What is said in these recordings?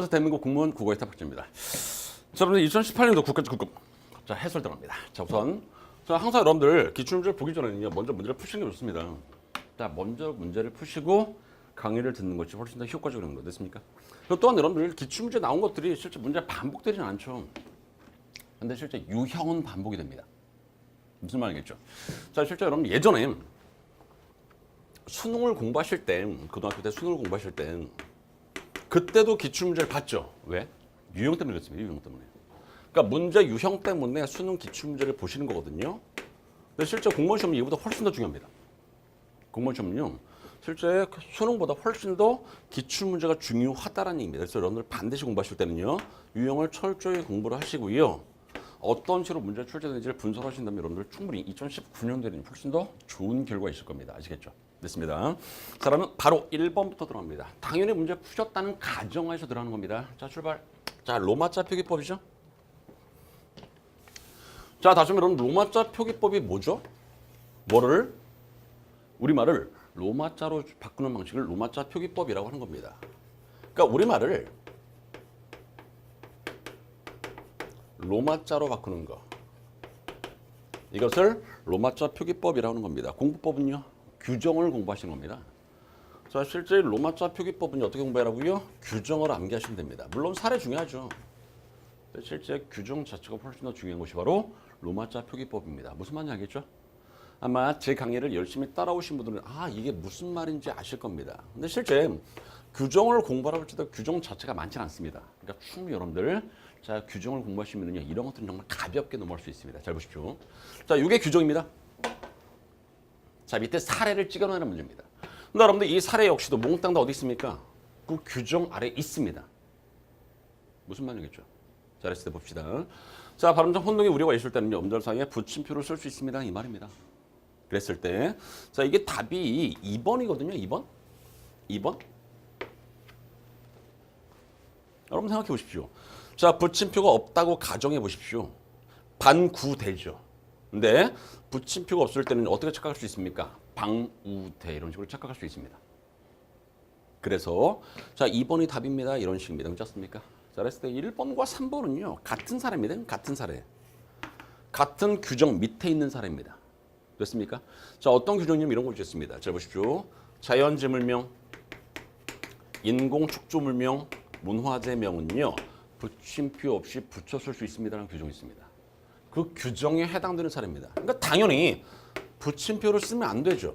안녕하세요. 대한민국 공무원 국어의 탑박자입니다. 자, 여러분들 2018년도 국가직 국급 자, 해설 들어갑니다. 자, 우선 자, 항상 여러분들 기출문제를 보기 전에는요. 먼저 문제를 푸시는 게 좋습니다. 자, 먼저 문제를 푸시고 강의를 듣는 것이 훨씬 더 효과적인 거 됐습니까? 그리고 또한 여러분들 기출문제 나온 것들이 실제 문제 반복되지는 않죠. 근데 실제 유형은 반복이 됩니다. 무슨 말이겠죠? 자, 실제 여러분 예전에 수능을 공부하실 때, 고등학교 때 수능을 공부하실 때 그때도 기출문제를 봤죠. 왜? 유형 때문에 그렇습니다. 유형 때문에. 그러니까 문제 유형 때문에 수능 기출문제를 보시는 거거든요. 근데 실제 공무원 시험은 이보다 훨씬 더 중요합니다. 공무원 시험은요. 실제 수능보다 훨씬 더 기출문제가 중요하다라는 얘기입니다. 그래서 여러분들 반드시 공부하실 때는요. 유형을 철저히 공부를 하시고요. 어떤 식으로 문제가 출제되는지를 분석하신다면 여러분들 충분히 2019년도에는 훨씬 더 좋은 결과가 있을 겁니다. 아시겠죠? 됐습니다. 자, 그러면 바로 1번부터 들어갑니다. 당연히 문제 푸셨다는 가정하에서 들어가는 겁니다. 자, 출발. 자, 로마자 표기법이죠. 자, 다시 한번 여러분 로마자 표기법이 뭐죠? 뭐를? 우리말을 로마자로 바꾸는 방식을 로마자 표기법이라고 하는 겁니다. 그러니까 우리말을 로마자로 바꾸는 거. 이것을 로마자 표기법이라고 하는 겁니다. 공부법은요. 규정을 공부하시는 겁니다. 자, 실제 로마자 표기법은 어떻게 공부하라고요? 규정을 암기하시면 됩니다. 물론 사례 중요하죠. 실제 규정 자체가 훨씬 더 중요한 것이 바로 로마자 표기법입니다. 무슨 말인지 알겠죠? 아마 제 강의를 열심히 따라오신 분들은 이게 무슨 말인지 아실 겁니다. 근데 실제 규정을 공부하라고 할지도 규정 자체가 많지는 않습니다. 그러니까 충분히 여러분들 자, 규정을 공부하시면요. 이런 것들은 정말 가볍게 넘어갈 수 있습니다. 잘 보십시오. 자, 이게 규정입니다. 자, 밑에 사례를 찍어놓는 문제입니다. 근데 여러분들 이 사례 역시도 몽땅 다 어디 있습니까? 그 규정 아래 있습니다. 무슨 말이겠죠? 잘했을 때 봅시다. 자, 발음장 혼동의 우려가 있을 때는요. 음절상에 붙임표를 쓸 수 있습니다. 이 말입니다. 그랬을 때 자, 이게 답이 2번이거든요. 2번? 2번? 여러분 생각해 보십시오. 자, 붙임표가 없다고 가정해 보십시오. 반구되죠. 근데 붙임표가 없을 때는 어떻게 착각할 수 있습니까? 방우대 이런 식으로 착각할 수 있습니다. 그래서 자 2번이 답입니다. 이런 식입니다. 괜찮습니까? 자, 그랬을 때 1번과 3번은요. 같은 사례입니다. 같은 사례. 같은 규정 밑에 있는 사례입니다. 됐습니까? 자, 어떤 규정이냐면 이런 걸 주셨습니다. 잘 보십시오. 자연지물명, 인공축조물명, 문화재명은요. 붙임표 없이 붙여 쓸 수 있습니다라는 규정이 있습니다. 그 규정에 해당되는 사례입니다. 그러니까 당연히 붙임표를 쓰면 안 되죠.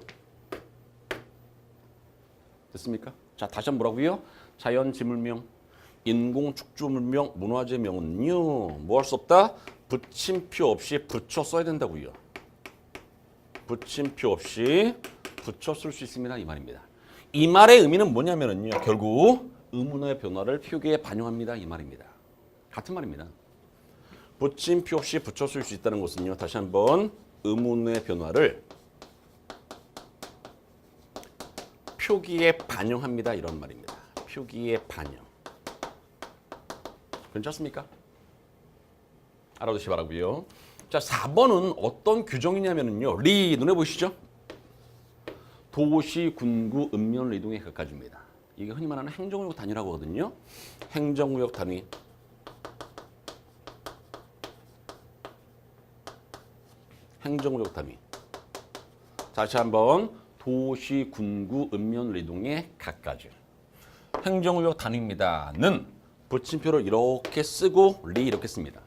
됐습니까? 자, 다시 한번 뭐라고요? 자연지물명, 인공축조물명, 문화재명은요. 뭐 할 수 없다? 붙임표 없이 붙여 써야 된다고요. 붙임표 없이 붙여 쓸 수 있습니다. 이 말입니다. 이 말의 의미는 뭐냐면요. 결국 의문의 변화를 표기에 반영합니다. 이 말입니다. 같은 말입니다. 붙임표 없이 붙여 쓸 수 있다는 것은요. 다시 한번 의문의 변화를 표기에 반영합니다. 이런 말입니다. 표기에 반영. 괜찮습니까? 알아두시 바라고요. 자, 4번은 어떤 규정이냐면요. 눈에 보이시죠? 도시, 군구, 읍면, 리동의 각가지입니다. 이게 흔히 말하는 행정구역 단위라고 하거든요. 행정구역 단위. 행정구역 단위. 다시 한번 도시, 군구, 읍면, 리동의 각가지. 행정구역 단위입니다.는 붙임표를 이렇게 쓰고 이렇게 씁니다.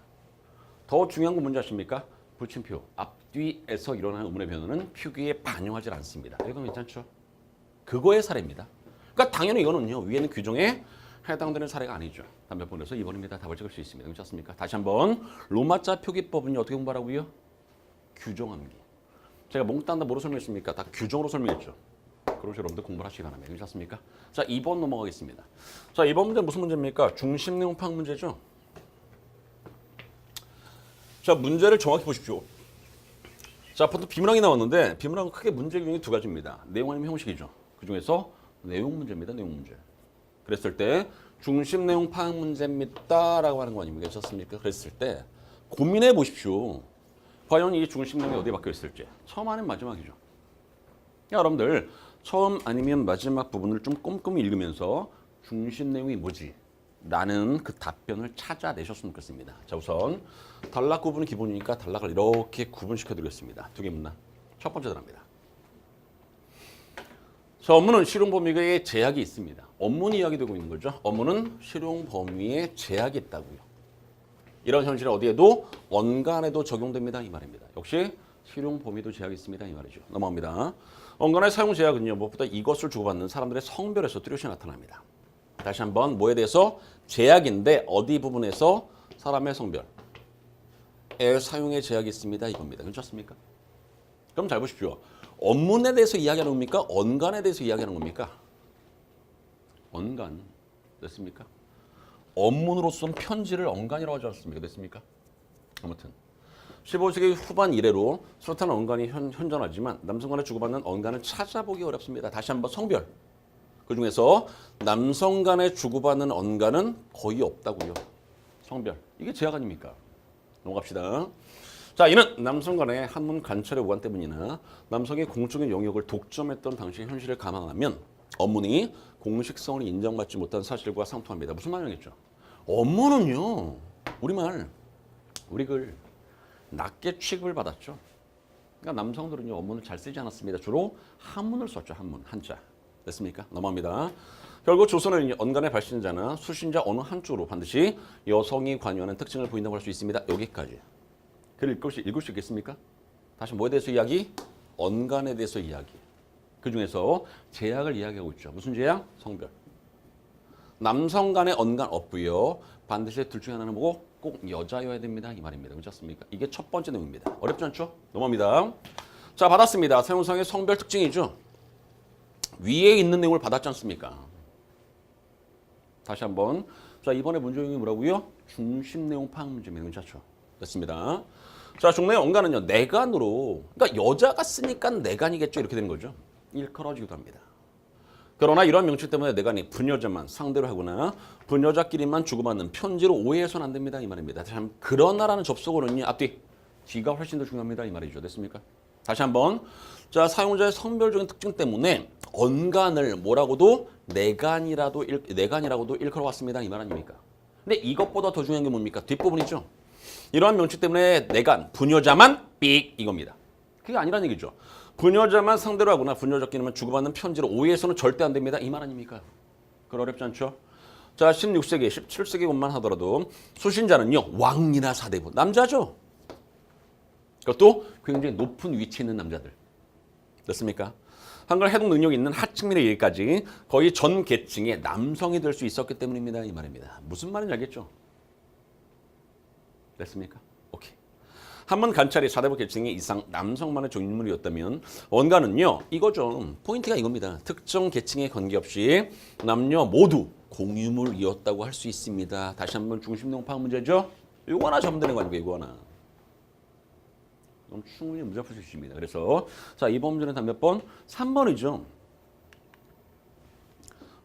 더 중요한 건 뭔지 아십니까? 붙임표 앞뒤에서 일어나는 의문의 변화는 표기에 반영하지 않습니다. 이건 괜찮죠? 그거의 사례입니다. 그러니까 당연히 이거는요. 위에는 규정에 해당되는 사례가 아니죠. 다음 몇 번에서 2번입니다. 답을 찍을 수 있습니다. 괜찮습니까? 다시 한번 로마자 표기법은 어떻게 공부하라고요? 규정 암기. 제가 몽땅 다 뭐로 설명했습니까? 다 규정으로 설명했죠. 그럼 여러분들 공부를 하시기 바랍니다. 괜찮습니까? 자, 2번 넘어가겠습니다. 자, 2번 문제는 무슨 문제입니까? 중심 내용 파악 문제죠. 자, 문제를 정확히 보십시오. 자, 보통 비문항이 나왔는데 비문항은 크게 문제 규정이 두 가지입니다. 내용 아니면 형식이죠. 그중에서 내용 문제입니다. 내용 문제. 그랬을 때 중심 내용 파악 문제입니다. 라고 하는 거 아닙니까? 괜찮습니까? 그랬을 때 고민해 보십시오. 과연 이 중심 내용이 어디에 박혀 있을지. 처음 아니면 마지막이죠. 여러분들 처음 아니면 마지막 부분을 좀 꼼꼼히 읽으면서 중심 내용이 뭐지? 라는 그 답변을 찾아내셨으면 좋겠습니다. 자, 우선 단락 구분은 기본이니까 단락을 이렇게 구분시켜 드리겠습니다. 두 개 문단. 첫 번째 단락입니다. 자, 업무는 실용 범위에 제약이 있습니다. 업무는 이야기되고 있는 거죠. 업무는 실용 범위에 제약이 있다고요. 이런 현실은 어디에도 언간에도 적용됩니다. 이 말입니다. 역시 실용 범위도 제약이 있습니다. 이 말이죠. 넘어갑니다. 언간의 사용 제약은요. 무엇보다 이것을 주고받는 사람들의 성별에서 뚜렷이 나타납니다. 다시 한번 뭐에 대해서 제약인데 어디 부분에서 사람의 성별의 사용에 제약이 있습니다. 이겁니다. 괜찮습니까? 그럼 잘 보십시오. 업문에 대해서 이야기하는 겁니까? 언간에 대해서 이야기하는 겁니까? 언간. 됐습니까? 업문으로서는 편지를 언간이라고 하지 않습니까? 됐습니까? 아무튼 15세기 후반 이래로 수많은 언간이 현존하지만 남성 간에 주고받는 언간은 찾아보기 어렵습니다. 다시 한번 성별. 그중에서 남성 간에 주고받는 언간은 거의 없다고요. 성별. 이게 제약 아닙니까? 넘어갑시다. 자, 이는 남성 간의 한문 관찰의 오간 때문이나 남성의 공적인 영역을 독점했던 당시의 현실을 감안하면 업문이 공식성을 인정받지 못한 사실과 상통합니다. 무슨 말이겠죠? 업무는요. 우리말, 우리 글 낮게 취급을 받았죠. 그러니까 남성들은요. 업문을 잘 쓰지 않았습니다. 주로 한문을 썼죠. 한문, 한자. 됐습니까? 넘어갑니다. 결국 조선의 언간의 발신자나 수신자 어느 한쪽으로 반드시 여성이 관여하는 특징을 보인다고 할 수 있습니다. 여기까지. 글을 읽을 수 있겠습니까? 다시 뭐에 대해서 이야기? 언간에 대해서 이야기. 그중에서 제약을 이야기하고 있죠. 무슨 제약? 성별. 남성 간의 언간 없고요. 반드시 둘 중에 하나는 뭐고? 꼭 여자여야 됩니다. 이 말입니다. 그렇지 않습니까? 이게 첫 번째 내용입니다. 어렵지 않죠? 넘어갑니다. 자, 받았습니다. 사용상의 성별 특징이죠. 위에 있는 내용을 받았지 않습니까? 다시 한번. 자, 이번에 문제 내용이 뭐라고요? 중심 내용 파악 문제입니다. 괜찮죠? 됐습니다. 자, 종래의 언간은요. 내간으로. 그러니까 여자가 쓰니까 내간이겠죠. 이렇게 되는 거죠. 일컬어지기도 합니다. 그러나 이러한 명칭 때문에 내간이 분여자만 상대로 하거나 분여자끼리만 주고받는 편지로 오해해서는 안 됩니다. 이 말입니다. 다시 한번 그러나라는 접속어는요. 앞뒤. 뒤가 훨씬 더 중요합니다. 이 말이죠. 됐습니까? 다시 한번. 자, 사용자의 성별적인 특징 때문에 언간을 뭐라고도 내간이라고도 일컬어왔습니다. 이 말 아닙니까? 근데 이것보다 더 중요한 게 뭡니까? 뒷부분이죠. 이러한 명칭 때문에 내간, 분여자만 삑 이겁니다. 그게 아니란 얘기죠. 분여자만 상대로 하거나 분여자끼리만 주고받는 편지로 오해해서는 절대 안 됩니다. 이 말 아닙니까? 그건 어렵지 않죠? 자, 16세기, 17세기 것만 하더라도 수신자는요. 왕이나 사대부, 남자죠. 그것도 굉장히 높은 위치에 있는 남자들. 됐습니까? 한글 해독 능력이 있는 하층민의 일까지 거의 전 계층의 남성이 될 수 있었기 때문입니다. 이 말입니다. 무슨 말인지 알겠죠? 됐습니까? 오케이. 한문 관찰이 사대부 계층의 이상 남성만의 종인물이었다면 언간은요. 이거죠. 포인트가 이겁니다. 특정 계층에 관계없이 남녀 모두 공유물이었다고 할 수 있습니다. 다시 한번 중심 내용 파악 문제죠. 이거 하나 잡으면 되는 거 아닙니까? 이거 하나. 그럼 충분히 문제 풀 수 있습니다. 그래서 자, 이번 문제는 단 몇 번? 3번이죠.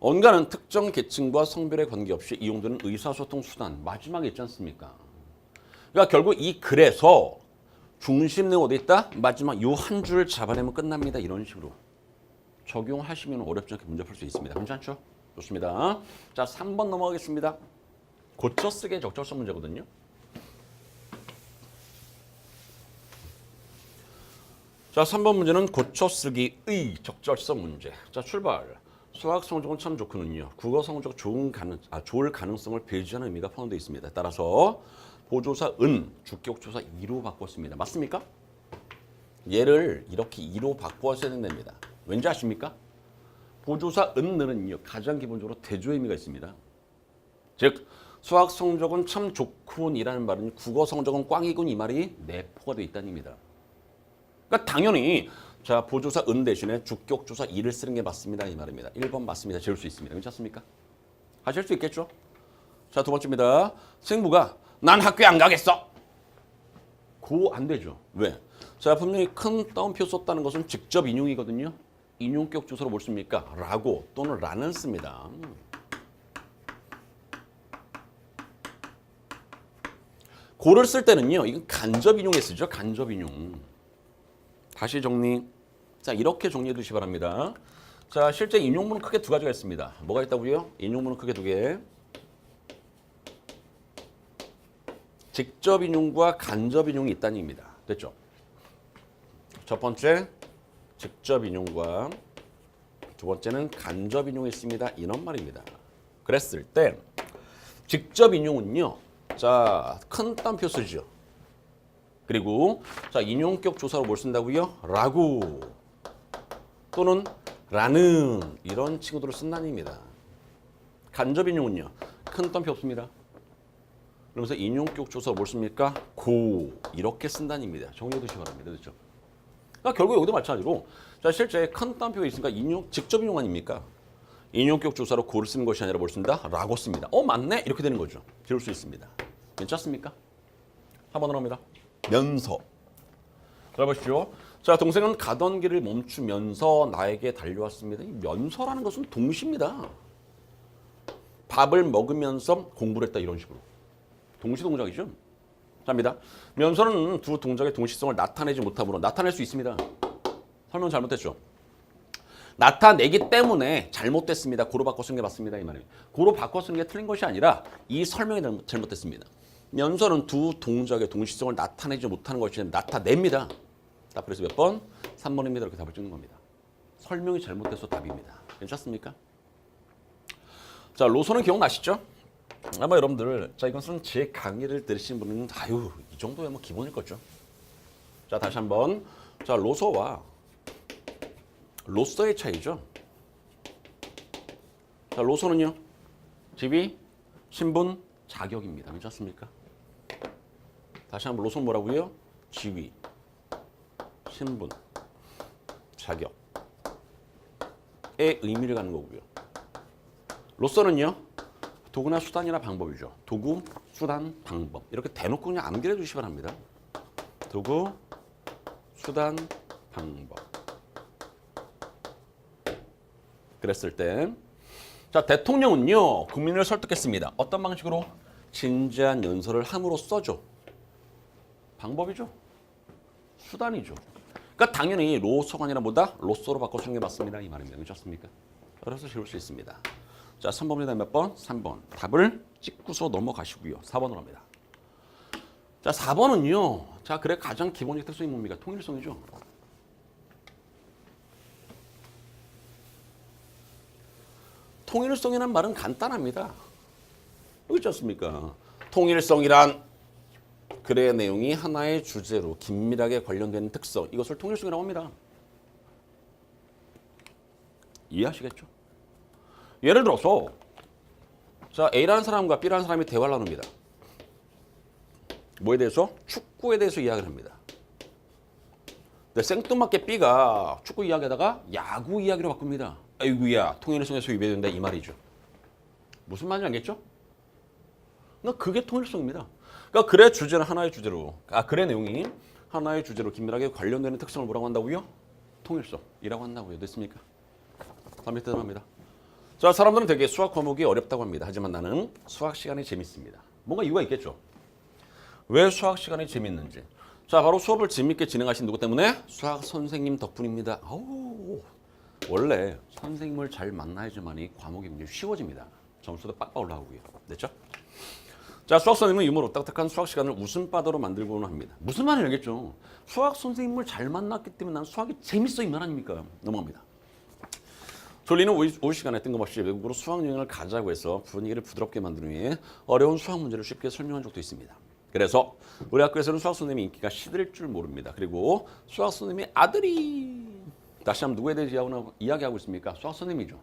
언간은 특정 계층과 성별에 관계없이 이용되는 의사소통 수단. 마지막에 있지 않습니까? 그러니까 결국 이 글에서 중심 내용 어디 있다? 마지막 요 한 줄 잡아내면 끝납니다. 이런 식으로 적용하시면 어렵지 않게 문제 풀 수 있습니다. 괜찮죠? 좋습니다. 자, 3번 넘어가겠습니다. 고쳐쓰기의 적절성 문제거든요. 자, 3번 문제는 고쳐쓰기의 적절성 문제. 자, 출발. 수학 성적은 참 좋고는요. 국어 성적 좋을 가능성을 배제하는 의미가 포함되어 있습니다. 따라서 보조사 은 주격조사 이로 바꿨습니다. 맞습니까? 얘를 이렇게 이로 바꾸어야 된답니다. 왠지 아십니까? 보조사 은는요. 가장 기본적으로 대조의 의미가 있습니다. 즉 수학 성적은 참 좋군이라는 말은 국어 성적은 꽝이군 이 말이 내포가 되어 있다는 의미다. 그러니까 당연히 자, 보조사 은 대신에 주격조사 이를 쓰는 게 맞습니다. 이 말입니다. 1번 맞습니다. 재울 수 있습니다. 괜찮습니까? 하실 수 있겠죠? 자, 두 번째입니다. 생부가 난 학교에 안 가겠어. 고 안 되죠. 왜? 자, 분명히 큰 따옴표 썼다는 것은 직접 인용이거든요. 인용격 주소로 뭘 씁니까? 라고 또는 라는 씁니다. 고를 쓸 때는요. 이건 간접 인용에 쓰죠. 간접 인용. 다시 정리. 자, 이렇게 정리해 두시기 바랍니다. 자, 실제 인용문은 크게 두 가지가 있습니다. 뭐가 있다고요? 인용문은 크게 두 개. 직접 인용과 간접 인용이 있다는 얘기입니다. 됐죠? 첫 번째 직접 인용과 두 번째는 간접 인용이 있습니다. 이런 말입니다. 그랬을 때 직접 인용은요. 자, 큰 따옴표 쓰죠. 그리고 자, 인용격 조사로 뭘 쓴다고요? 라고 또는 라는 이런 친구들을 쓴다는 얘기입니다. 간접 인용은요. 큰 따옴표 없습니다. 그러면서 인용격 조사로 뭘 씁니까? 고 이렇게 쓴다는 얘기입니다. 정리해 두시기 바랍니다. 그렇죠? 그러니까 결국 여기도 마찬가지로 자, 실제 큰 따옴표가 있으니까 인용 직접 인용 아닙니까? 인용격 조사로 고를 쓰는 것이 아니라 뭘 쓴다? 라고 씁니다. 맞네? 이렇게 되는 거죠. 지울 수 있습니다. 괜찮습니까? 3번으로 합니다. 면서. 자, 보십시오. 자, 동생은 가던 길을 멈추면서 나에게 달려왔습니다. 이 면서라는 것은 동시입니다. 밥을 먹으면서 공부를 했다 이런 식으로. 동시 동작이죠. 자입니다. 면서는 두 동작의 동시성을 나타내지 못하므로 나타낼 수 있습니다. 설명 잘못했죠. 나타내기 때문에 잘못됐습니다. 고로 바꿔 쓴 게 맞습니다. 이 말이에요. 고로 바꿔 쓴 게 틀린 것이 아니라 이 설명이 잘못됐습니다. 면서는 두 동작의 동시성을 나타내지 못하는 것이 아니라 나타냅니다. 그래서 몇 번? 3번입니다. 이렇게 답을 찍는 겁니다. 설명이 잘못돼서 답입니다. 괜찮습니까? 자, 로소는 기억나시죠? 아마 여러분들 자 이것은 제 강의를 들으신 분은 아유 이 정도야 뭐 기본일 거죠. 자, 다시 한번 자 로소와 로서의 차이죠. 자, 로소는요 지위, 신분, 자격입니다. 괜찮습니까? 다시 한번 로소는 뭐라고요? 지위, 신분, 자격의 의미를 갖는 거고요. 로서는요 도구나 수단이나 방법이죠. 도구, 수단, 방법. 이렇게 대놓고 그냥 암기해 주시기 바랍니다. 도구, 수단, 방법. 그랬을 때 자, 대통령은요. 국민을 설득했습니다. 어떤 방식으로? 진지한 연설을 함으로써죠. 방법이죠. 수단이죠. 그러니까 당연히 로서가 아니라 뭐다? 로서로 바꿔주는 게 맞습니다. 이 말입니다. 그렇습니까? 그래서 지울 수 있습니다. 자, 3번입니다. 몇 번? 3번. 답을 찍고서 넘어가시고요. 4번으로 합니다. 자, 4번은요. 자, 그래 가장 기본적 특성이 뭡니까? 통일성이죠. 통일성이란 말은 간단합니다. 그렇지 않습니까? 통일성이란 글의 내용이 하나의 주제로 긴밀하게 관련된 특성. 이것을 통일성이라고 합니다. 이해하시겠죠? 예를 들어서 자 A라는 사람과 B라는 사람이 대화를 나눕니다. 뭐에 대해서? 축구에 대해서 이야기를 합니다. 근데 생뚱맞게 B가 축구 이야기하다가 야구 이야기로 바꿉니다. 아이고야 통일성에서 위배된다 이 말이죠. 무슨 말인지 알겠죠? 그러니까 그게 통일성입니다. 그러니까 글의 주제는 하나의 주제로 글의 내용이 하나의 주제로 긴밀하게 관련되는 특성을 뭐라고 한다고요? 통일성이라고 한다고요. 됐습니까? 다음에 대답합니다. 자, 사람들은 되게 수학 과목이 어렵다고 합니다. 하지만 나는 수학 시간이 재밌습니다. 뭔가 이유가 있겠죠. 왜 수학 시간이 재밌는지. 자, 바로 수업을 재밌게 진행하신 누구 때문에? 수학 선생님 덕분입니다. 원래 선생님을 잘 만나야지만이 과목이 굉장히 쉬워집니다. 점수도 빡빡 올라오고요. 됐죠? 자, 수학 선생님은 유머로 딱딱한 수학 시간을 웃음바다로 만들고는 합니다. 무슨 말인지 알겠죠? 수학 선생님을 잘 만났기 때문에 난 수학이 재밌어 이 말 아닙니까? 넘어갑니다. 졸리는 오후 시간에 뜬금없이 외국으로 수학여행을 가자고 해서 분위기를 부드럽게 만드는 위해 어려운 수학 문제를 쉽게 설명한 적도 있습니다. 그래서 우리 학교에서는 수학 선생님의 인기가 시들일 줄 모릅니다. 그리고 수학 선생님의 아들이 다시 한번 누구에 대해 이야기하고 있습니까? 수학 선생님이죠.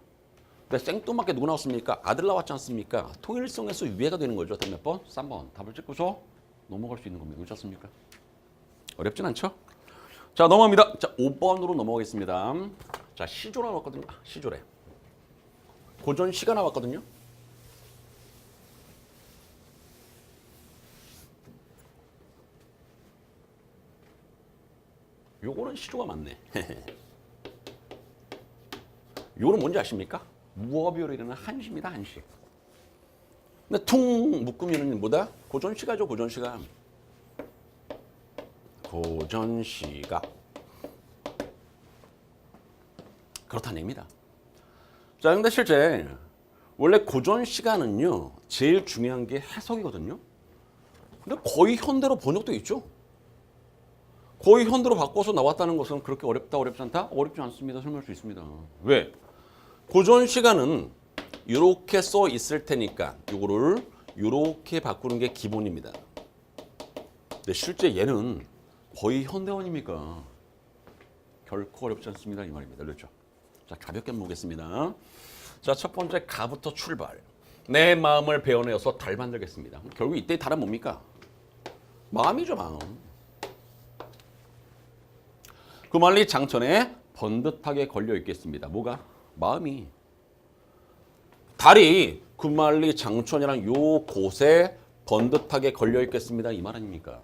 근데 생뚱맞게 누구 나왔습니까? 아들 나왔지 않습니까? 통일성에서 유예가 되는 거죠. 다음 몇 번? 3번. 답을 찍고서 넘어갈 수 있는 겁니다. 그렇지 않습니까? 어렵진 않죠? 자, 넘어갑니다. 자, 5번으로 넘어가겠습니다. 자, 시조 나왔거든요. 시조래. 고전 시가 나왔거든요. 요거는 시조가 맞네. 요거는 뭔지 아십니까? 무어비어로 일어나는 한시입니다. 한시. 근데 퉁 묶으면은 뭐다? 고전 시가죠. 고전 시가. 고전 시가. 그렇다는 얘기입니다. 자, 근데 실제 원래 고전 시가는요 제일 중요한 게 해석이거든요. 근데 거의 현대로 번역돼 있죠. 거의 현대로 바꿔서 나왔다는 것은 그렇게 어렵다, 어렵지 않다? 어렵지 않습니다. 설명할 수 있습니다. 왜? 고전 시간은 이렇게 써 있을 테니까 이거를 이렇게 바꾸는 게 기본입니다. 근데 실제 얘는 거의 현대원입니까? 결코 어렵지 않습니다. 이 말입니다. 그렇죠? 자, 가볍게 한번 보겠습니다. 자, 첫 번째 가부터 출발. 내 마음을 베어내어서 달 만들겠습니다. 결국 이때 달은 뭡니까? 마음이죠, 마음. 구만리 장천에 번듯하게 걸려 있겠습니다. 뭐가? 마음이. 달이 구만리 장천이랑 요 곳에 번듯하게 걸려 있겠습니다. 이 말 아닙니까?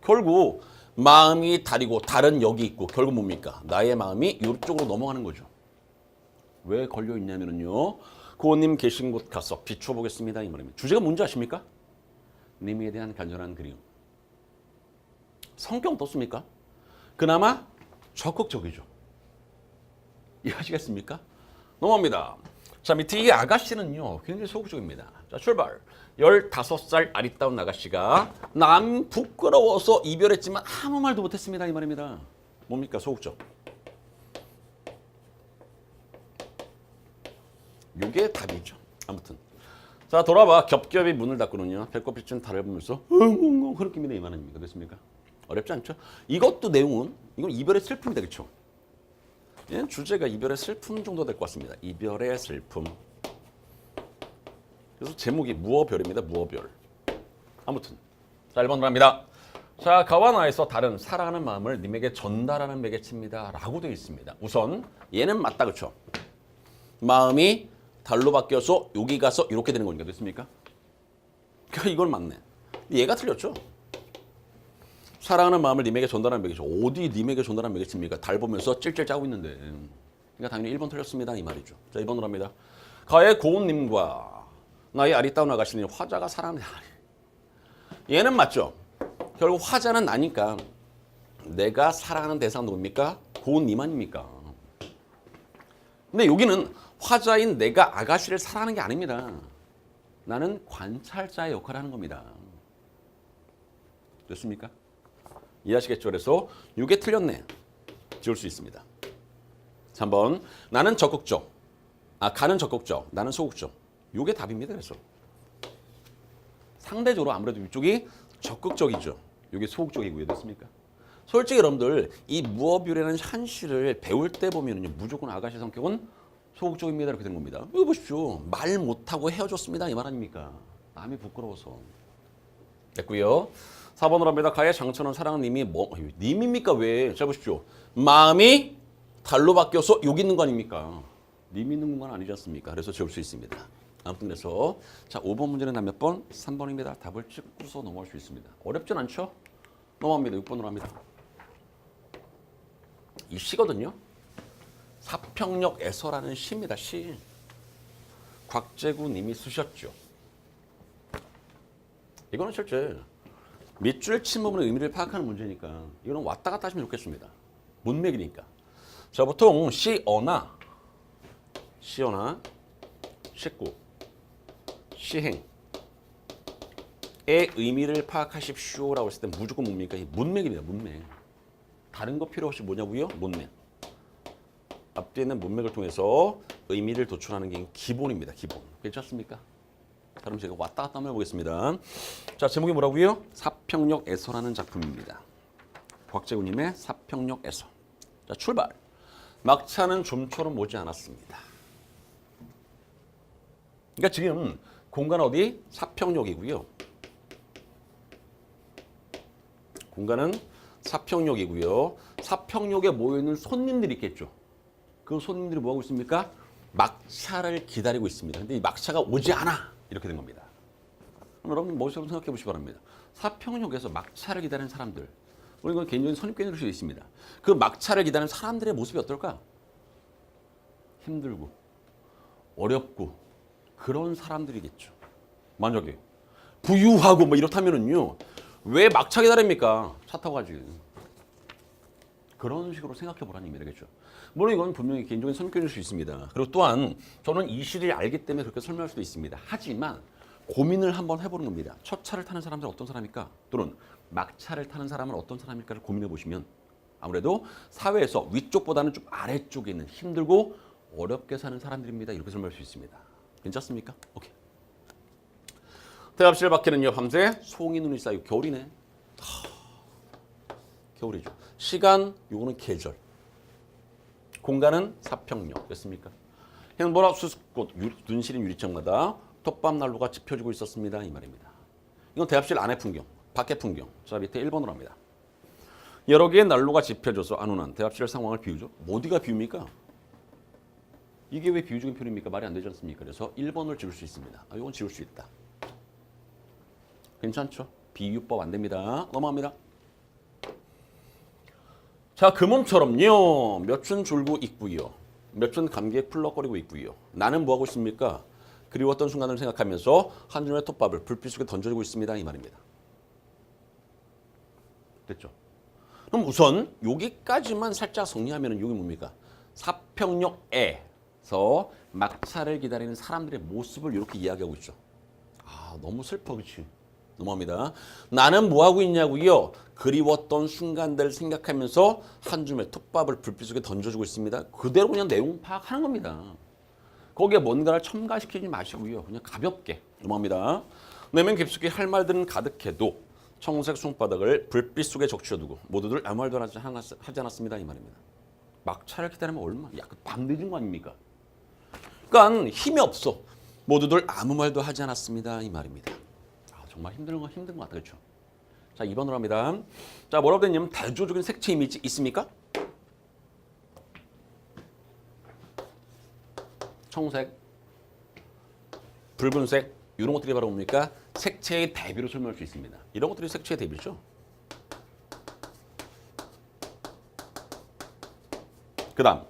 결국 마음이 달이고 달은 여기 있고 결국 뭡니까? 나의 마음이 이쪽으로 넘어가는 거죠. 왜 걸려 있냐면요. 구원님 계신 곳 가서 비춰보겠습니다. 이 말입니다. 주제가 뭔지 아십니까? 님에 대한 간절한 그리움. 성경 떴습니까? 그나마 적극적이죠. 이해하시겠습니까? 넘어갑니다. 자, 밑에 이 아가씨는요. 굉장히 소극적입니다. 자, 출발. 15살 아리따운 아가씨가 남 부끄러워서 이별했지만 아무 말도 못했습니다. 이 말입니다. 뭡니까? 소극적. 요게 답이죠. 아무튼. 자, 돌아봐. 겹겹이 문을 닫고는요. 배꼽 비춘 달을 보면서 엉엉엉 흐느낍니다. 이 말입니다. 됐습니까? 어렵지 않죠? 이것도 내용은 이건 이별의 슬픔이다. 그렇죠? 예? 주제가 이별의 슬픔 정도 될 것 같습니다. 이별의 슬픔. 그래서 제목이 무어별입니다. 무어별. 아무튼 자, 1번으로 합니다. 자, 가와 나에서 다른 사랑하는 마음을 님에게 전달하는 매개체입니다. 라고 되어 있습니다. 우선 얘는 맞다. 그렇죠? 마음이 달로 바뀌어서 여기 가서 이렇게 되는 거니까 됐습니까? 그러니까 이걸 맞네. 얘가 틀렸죠? 사랑하는 마음을 님에게 전달하는 매개체. 어디 님에게 전달하는 매개체입니까? 달 보면서 찔찔 짜고 있는데. 그러니까 당연히 1번 틀렸습니다. 이 말이죠. 자, 2번으로 합니다. 가의 고운님과 나의 아리따운 아가씨는 화자가 사랑하는 얘는 맞죠? 결국 화자는 나니까 내가 사랑하는 대상은 누굽니까? 고운님 아닙니까? 근데 여기는 화자인 내가 아가씨를 사랑하는 게 아닙니다. 나는 관찰자의 역할을 하는 겁니다. 됐습니까? 이해하시겠죠? 그래서 이게 틀렸네. 지울 수 있습니다. 3번. 나는 적극적. 가는 적극적. 나는 소극적. 이게 답입니다. 그래서 상대적으로 아무래도 이쪽이 적극적이죠. 이게 소극적이고요. 됐습니까? 솔직히 여러분들 이 무어뷰라는 한시를 배울 때 보면요. 무조건 아가씨 성격은 소극적입니다. 이렇게 된 겁니다. 이거 보십시오. 말 못하고 헤어졌습니다. 이 말 아닙니까? 남이 부끄러워서. 됐고요. 4번으로 합니다. 가의 장천은 사랑은 님이 님입니까? 왜? 자, 보십시오. 마음이 달로 바뀌어서 여기 있는 거 아닙니까? 님 있는 건 아니지 않습니까? 그래서 지울 수 있습니다. 아무튼 그래서 자, 5번 문제는 몇 번? 3번입니다. 답을 찍고서 넘어갈 수 있습니다. 어렵진 않죠? 넘어갑니다. 6번으로 합니다. 이 시거든요. 사평역에서라는 시입니다. 시. 곽재구 님이 쓰셨죠. 이거는 실제 밑줄 친 부분의 의미를 파악하는 문제니까 이거는 왔다 갔다 하시면 좋겠습니다. 문맥이니까. 자, 보통 시어나, 식구, 시행의 의미를 파악하십시오라고 했을 때 무조건 뭡니까? 이 문맥입니다. 문맥. 다른 거 필요 없이 뭐냐고요? 문맥. 앞뒤에 있는 문맥을 통해서 의미를 도출하는 게 기본입니다. 기본. 괜찮습니까? 자, 그럼 제가 왔다 갔다 한번 해보겠습니다. 자, 제목이 뭐라고요? 사평역에서라는 작품입니다. 곽재구님의 사평역에서. 자, 출발. 막차는 좀처럼 오지 않았습니다. 그러니까 지금 공간 어디? 사평역이고요. 공간은 사평역이고요. 사평역에 모여있는 손님들이 있겠죠. 그 손님들이 뭐하고 있습니까? 막차를 기다리고 있습니다. 근데 이 막차가 오지 않아. 이렇게 된 겁니다. 그럼 여러분 머릿속으로 생각해 보시기 바랍니다. 사평역에서 막차를 기다리는 사람들. 이건 개인적인 선입견일 수도 있습니다. 그 막차를 기다리는 사람들의 모습이 어떨까? 힘들고 어렵고 그런 사람들이겠죠. 만약에 부유하고 뭐 이렇다면은요. 왜 막차 기다립니까? 차 타고 가지. 그런 식으로 생각해 보라는 의미겠죠. 물론 이건 분명히 개인적인 선입견일 수 있습니다. 그리고 또한 저는 이 시를 알기 때문에 그렇게 설명할 수도 있습니다. 하지만 고민을 한번 해보는 겁니다. 첫 차를 타는 사람들은 어떤 사람일까? 또는 막차를 타는 사람은 어떤 사람일까를 고민해 보시면 아무래도 사회에서 위쪽보다는 좀 아래쪽에 있는 힘들고 어렵게 사는 사람들입니다. 이렇게 설명할 수 있습니다. 괜찮습니까? 오케이. 대합실 밖에는요, 밤새 송이 눈이 쌓이고 겨울이네. 겨울이죠. 시간, 요거는 계절. 공간은 사평역. 됐습니까? 행보라 수습꽃, 눈 시린 유리창마다 톱밥 난로가 지펴지고 있었습니다. 이 말입니다. 이건 대합실 안의 풍경, 밖의 풍경. 자, 밑에 1번으로 합니다. 여러 개의 난로가 지펴져서 안온한 대합실 상황을 비우죠. 어디가 비웁니까? 이게 왜 비유적인 표현입니까? 말이 안 되지 않습니까? 그래서 1번을 지울 수 있습니다. 이건 지울 수 있다. 괜찮죠? 비유법 안 됩니다. 넘어갑니다. 자, 그 몸처럼요. 몇춘 졸고 있고요. 몇춘 감기에 풀럭거리고 있고요. 나는 뭐하고 있습니까? 그리웠던 순간을 생각하면서 한 줌의 톱밥을 불빛 속에 던져주고 있습니다. 이 말입니다. 됐죠? 그럼 우선 여기까지만 살짝 정리하면 이게 뭡니까? 사평역에서 막차를 기다리는 사람들의 모습을 이렇게 이야기하고 있죠. 아, 너무 슬퍼, 그렇지? 넘어갑니다. 나는 뭐하고 있냐고요? 그리웠던 순간들을 생각하면서 한 줌의 톱밥을 불빛 속에 던져주고 있습니다. 그대로 그냥 내용 파악하는 겁니다. 거기에 뭔가를 첨가시키지 마시고요. 그냥 가볍게 넘어갑니다. 내면 깊숙이 할 말들은 가득해도 청색 손바닥을 불빛 속에 적셔두고 모두들 아무 말도 하지 않았습니다. 이 말입니다. 막차를 기다리면 얼마나 약간 밤 늦은 거 아닙니까? 그러니까 힘이 없어. 모두들 아무 말도 하지 않았습니다. 이 말입니다. 정말 힘든 것 같다. 그렇죠? 자, 2번으로 합니다. 자, 뭐라고 됐냐면 대조적인 색채 이미지 있습니까? 청색, 붉은색 이런 것들이 바로 뭡니까? 색채의 대비로 설명할 수 있습니다. 이런 것들이 색채의 대비죠. 그 다음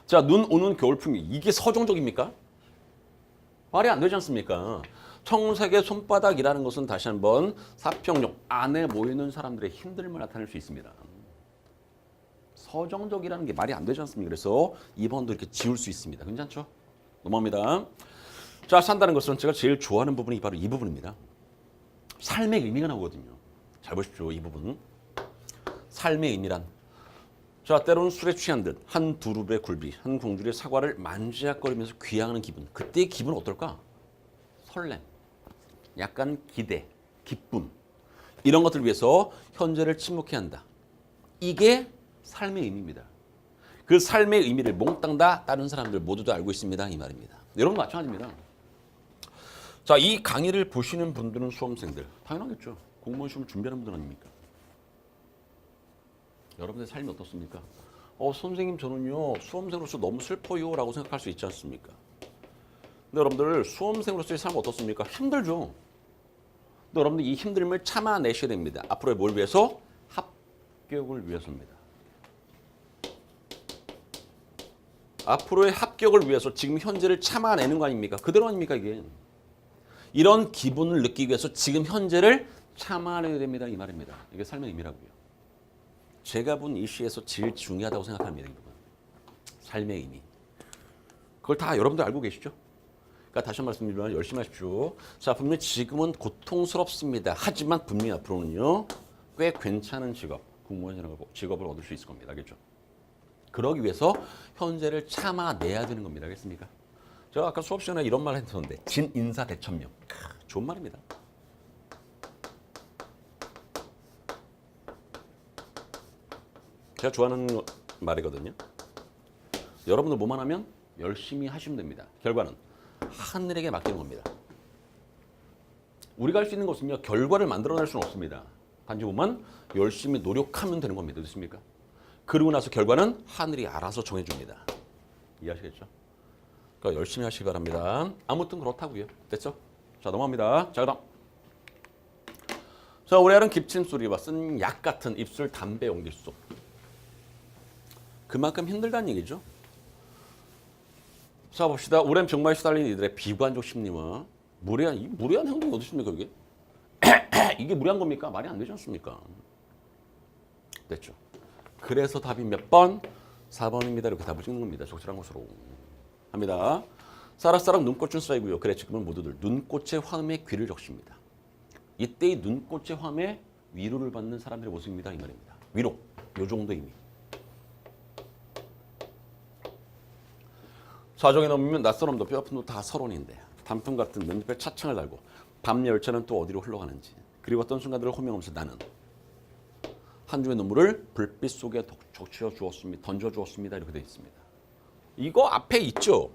자, 눈 오는 겨울 풍경. 이게 서정적입니까? 말이 안 되지 않습니까? 청색의 손바닥이라는 것은 다시 한번 사평역 안에 모이는 사람들의 힘듦을 나타낼 수 있습니다. 서정적이라는 게 말이 안 되지 않습니까? 그래서 2번도 이렇게 지울 수 있습니다. 괜찮죠? 넘어갑니다. 자, 산다는 것은 제가 제일 좋아하는 부분이 바로 이 부분입니다. 삶의 의미가 나오거든요. 잘 보십시오. 이 부분. 삶의 의미란. 자, 때로는 술에 취한 듯 한 두릅의 굴비, 한 공주의 사과를 만지작거리면서 귀향하는 기분. 그때의 기분은 어떨까? 설렘, 약간 기대, 기쁨. 이런 것들을 위해서 현재를 침묵해야 한다. 이게 삶의 의미입니다. 그 삶의 의미를 몽땅 다 다른 사람들 모두도 알고 있습니다. 이 말입니다. 여러분 마찬가지입니다. 자, 이 강의를 보시는 분들은 수험생들. 당연하겠죠. 공무원 시험 준비하는 분들 아닙니까? 여러분의 삶이 어떻습니까? 선생님 저는요 수험생으로서 너무 슬퍼요 라고 생각할 수 있지 않습니까? 근데 여러분들 수험생으로서의 삶 어떻습니까? 힘들죠. 근데 여러분들 이 힘듦을 참아내셔야 됩니다. 앞으로의 뭘 위해서? 합격을 위해서입니다. 앞으로의 합격을 위해서 지금 현재를 참아내는 거 아닙니까? 그대로 아닙니까 이게? 이런 기분을 느끼기 위해서 지금 현재를 참아내야 됩니다. 이 말입니다. 이게 삶의 의미라고요. 제가 본 이 시에서 제일 중요하다고 생각합니다. 이 부분. 삶의 의미. 그걸 다 여러분들 알고 계시죠? 그러니까 다시 한 번 말씀드리면 열심히 하십시오. 자, 분명히 지금은 고통스럽습니다. 하지만 분명히 앞으로는요. 꽤 괜찮은 직업, 공무원이라고 직업을 얻을 수 있을 겁니다. 알겠죠? 그러기 위해서 현재를 참아내야 되는 겁니다. 알겠습니까? 제가 아까 수업 시간에 이런 말 했었는데 진인사대천명. 좋은 말입니다. 제가 좋아하는 말이거든요. 여러분들 뭐만 하면 열심히 하시면 됩니다. 결과는 하늘에게 맡기는 겁니다. 우리가 할 수 있는 것은요. 결과를 만들어낼 수는 없습니다. 단지 뭐만 열심히 노력하면 되는 겁니다. 됐습니까? 그리고 나서 결과는 하늘이 알아서 정해줍니다. 이해하시겠죠? 그러니까 열심히 하시기 바랍니다. 아무튼 그렇다고요. 됐죠? 자, 넘어갑니다. 자, 그다음. 자, 오래하는 기침 소리와 쓴 약 같은 입술 담배 연기 속. 그만큼 힘들다는 얘기죠. 자, 봅시다. 오랜 병마에 시달린 이들의 비관적 심리와 무례한 행동이 어디 있습니까, 이게? 이게 무례한 겁니까? 말이 안 되지 않습니까? 됐죠. 그래서 답이 몇 번? 4번입니다. 이렇게 답을 찍는 겁니다. 적절한 것으로. 합니다. 사락사락 눈꽃은 쌓이고요. 그래 지금은 모두들 눈꽃의 화음에 귀를 적십니다. 이때의 눈꽃의 화음에 위로를 받는 사람들의 모습입니다. 이 말입니다. 위로. 요 정도 의미. 사정에 넘으면 낯설음도 뼈아픔도 다 서론인데 단풍 같은 눈잎에 차창을 달고 밤 열차는 또 어디로 흘러가는지 그리웠던 순간들을 호명하면서 나는 한 줌의 눈물을 불빛 속에 적셔 주었습니다. 던져 주었습니다. 이렇게 되어 있습니다. 이거 앞에 있죠?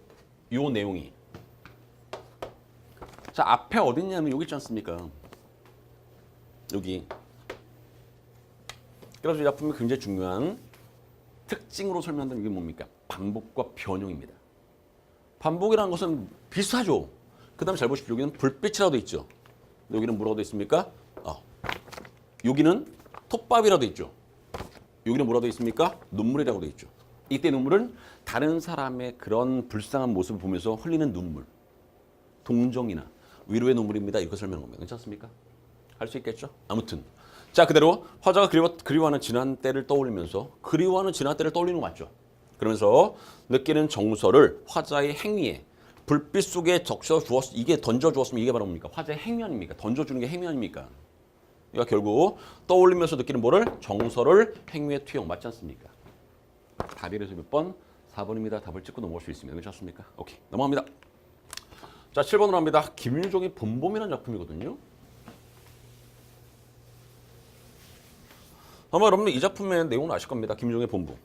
요 내용이. 자, 앞에 어딨냐면 여기 있지 않습니까? 여기. 그래서 이 작품이 굉장히 중요한 특징으로 설명된 게 뭡니까? 반복과 변형입니다. 반복이라는 것은 비슷하죠. 그 다음에 잘 보십시오. 여기는 불빛이라고 돼 있죠. 여기는 뭐라고 돼 있습니까? 여기는 톱밥이라고 돼 있죠. 여기는 뭐라고 돼 있습니까? 눈물이라고 돼 있죠. 이때 눈물은 다른 사람의 그런 불쌍한 모습을 보면서 흘리는 눈물. 동정이나 위로의 눈물입니다. 이렇게 설명한 겁니다. 괜찮습니까? 할 수 있겠죠? 아무튼. 자, 그대로 화자가 그리워하는 지난 때를 떠올리면서 그리워하는 지난 때를 떠올리는 거 맞죠? 그러면서 느끼는 정서를 화자의 행위에 불빛 속에 적셔 주었, 이게 던져 주었으면 이게 바로 뭡니까? 화자의 행위 아닙니까? 던져주는 게 행위 아닙니까? 그러니까 결국 떠올리면서 느끼는 뭐를? 정서를 행위에 투영. 맞지 않습니까? 답이 그래서 몇 번? 4번입니다. 답을 찍고 넘어갈 수 있습니다. 그렇지 않습니까? 오케이. 넘어갑니다. 자, 7번으로 합니다. 김유종의 봄봄이라는 작품이거든요. 아마 여러분들 이 작품의 내용은 아실 겁니다. 김유종의 봄봄.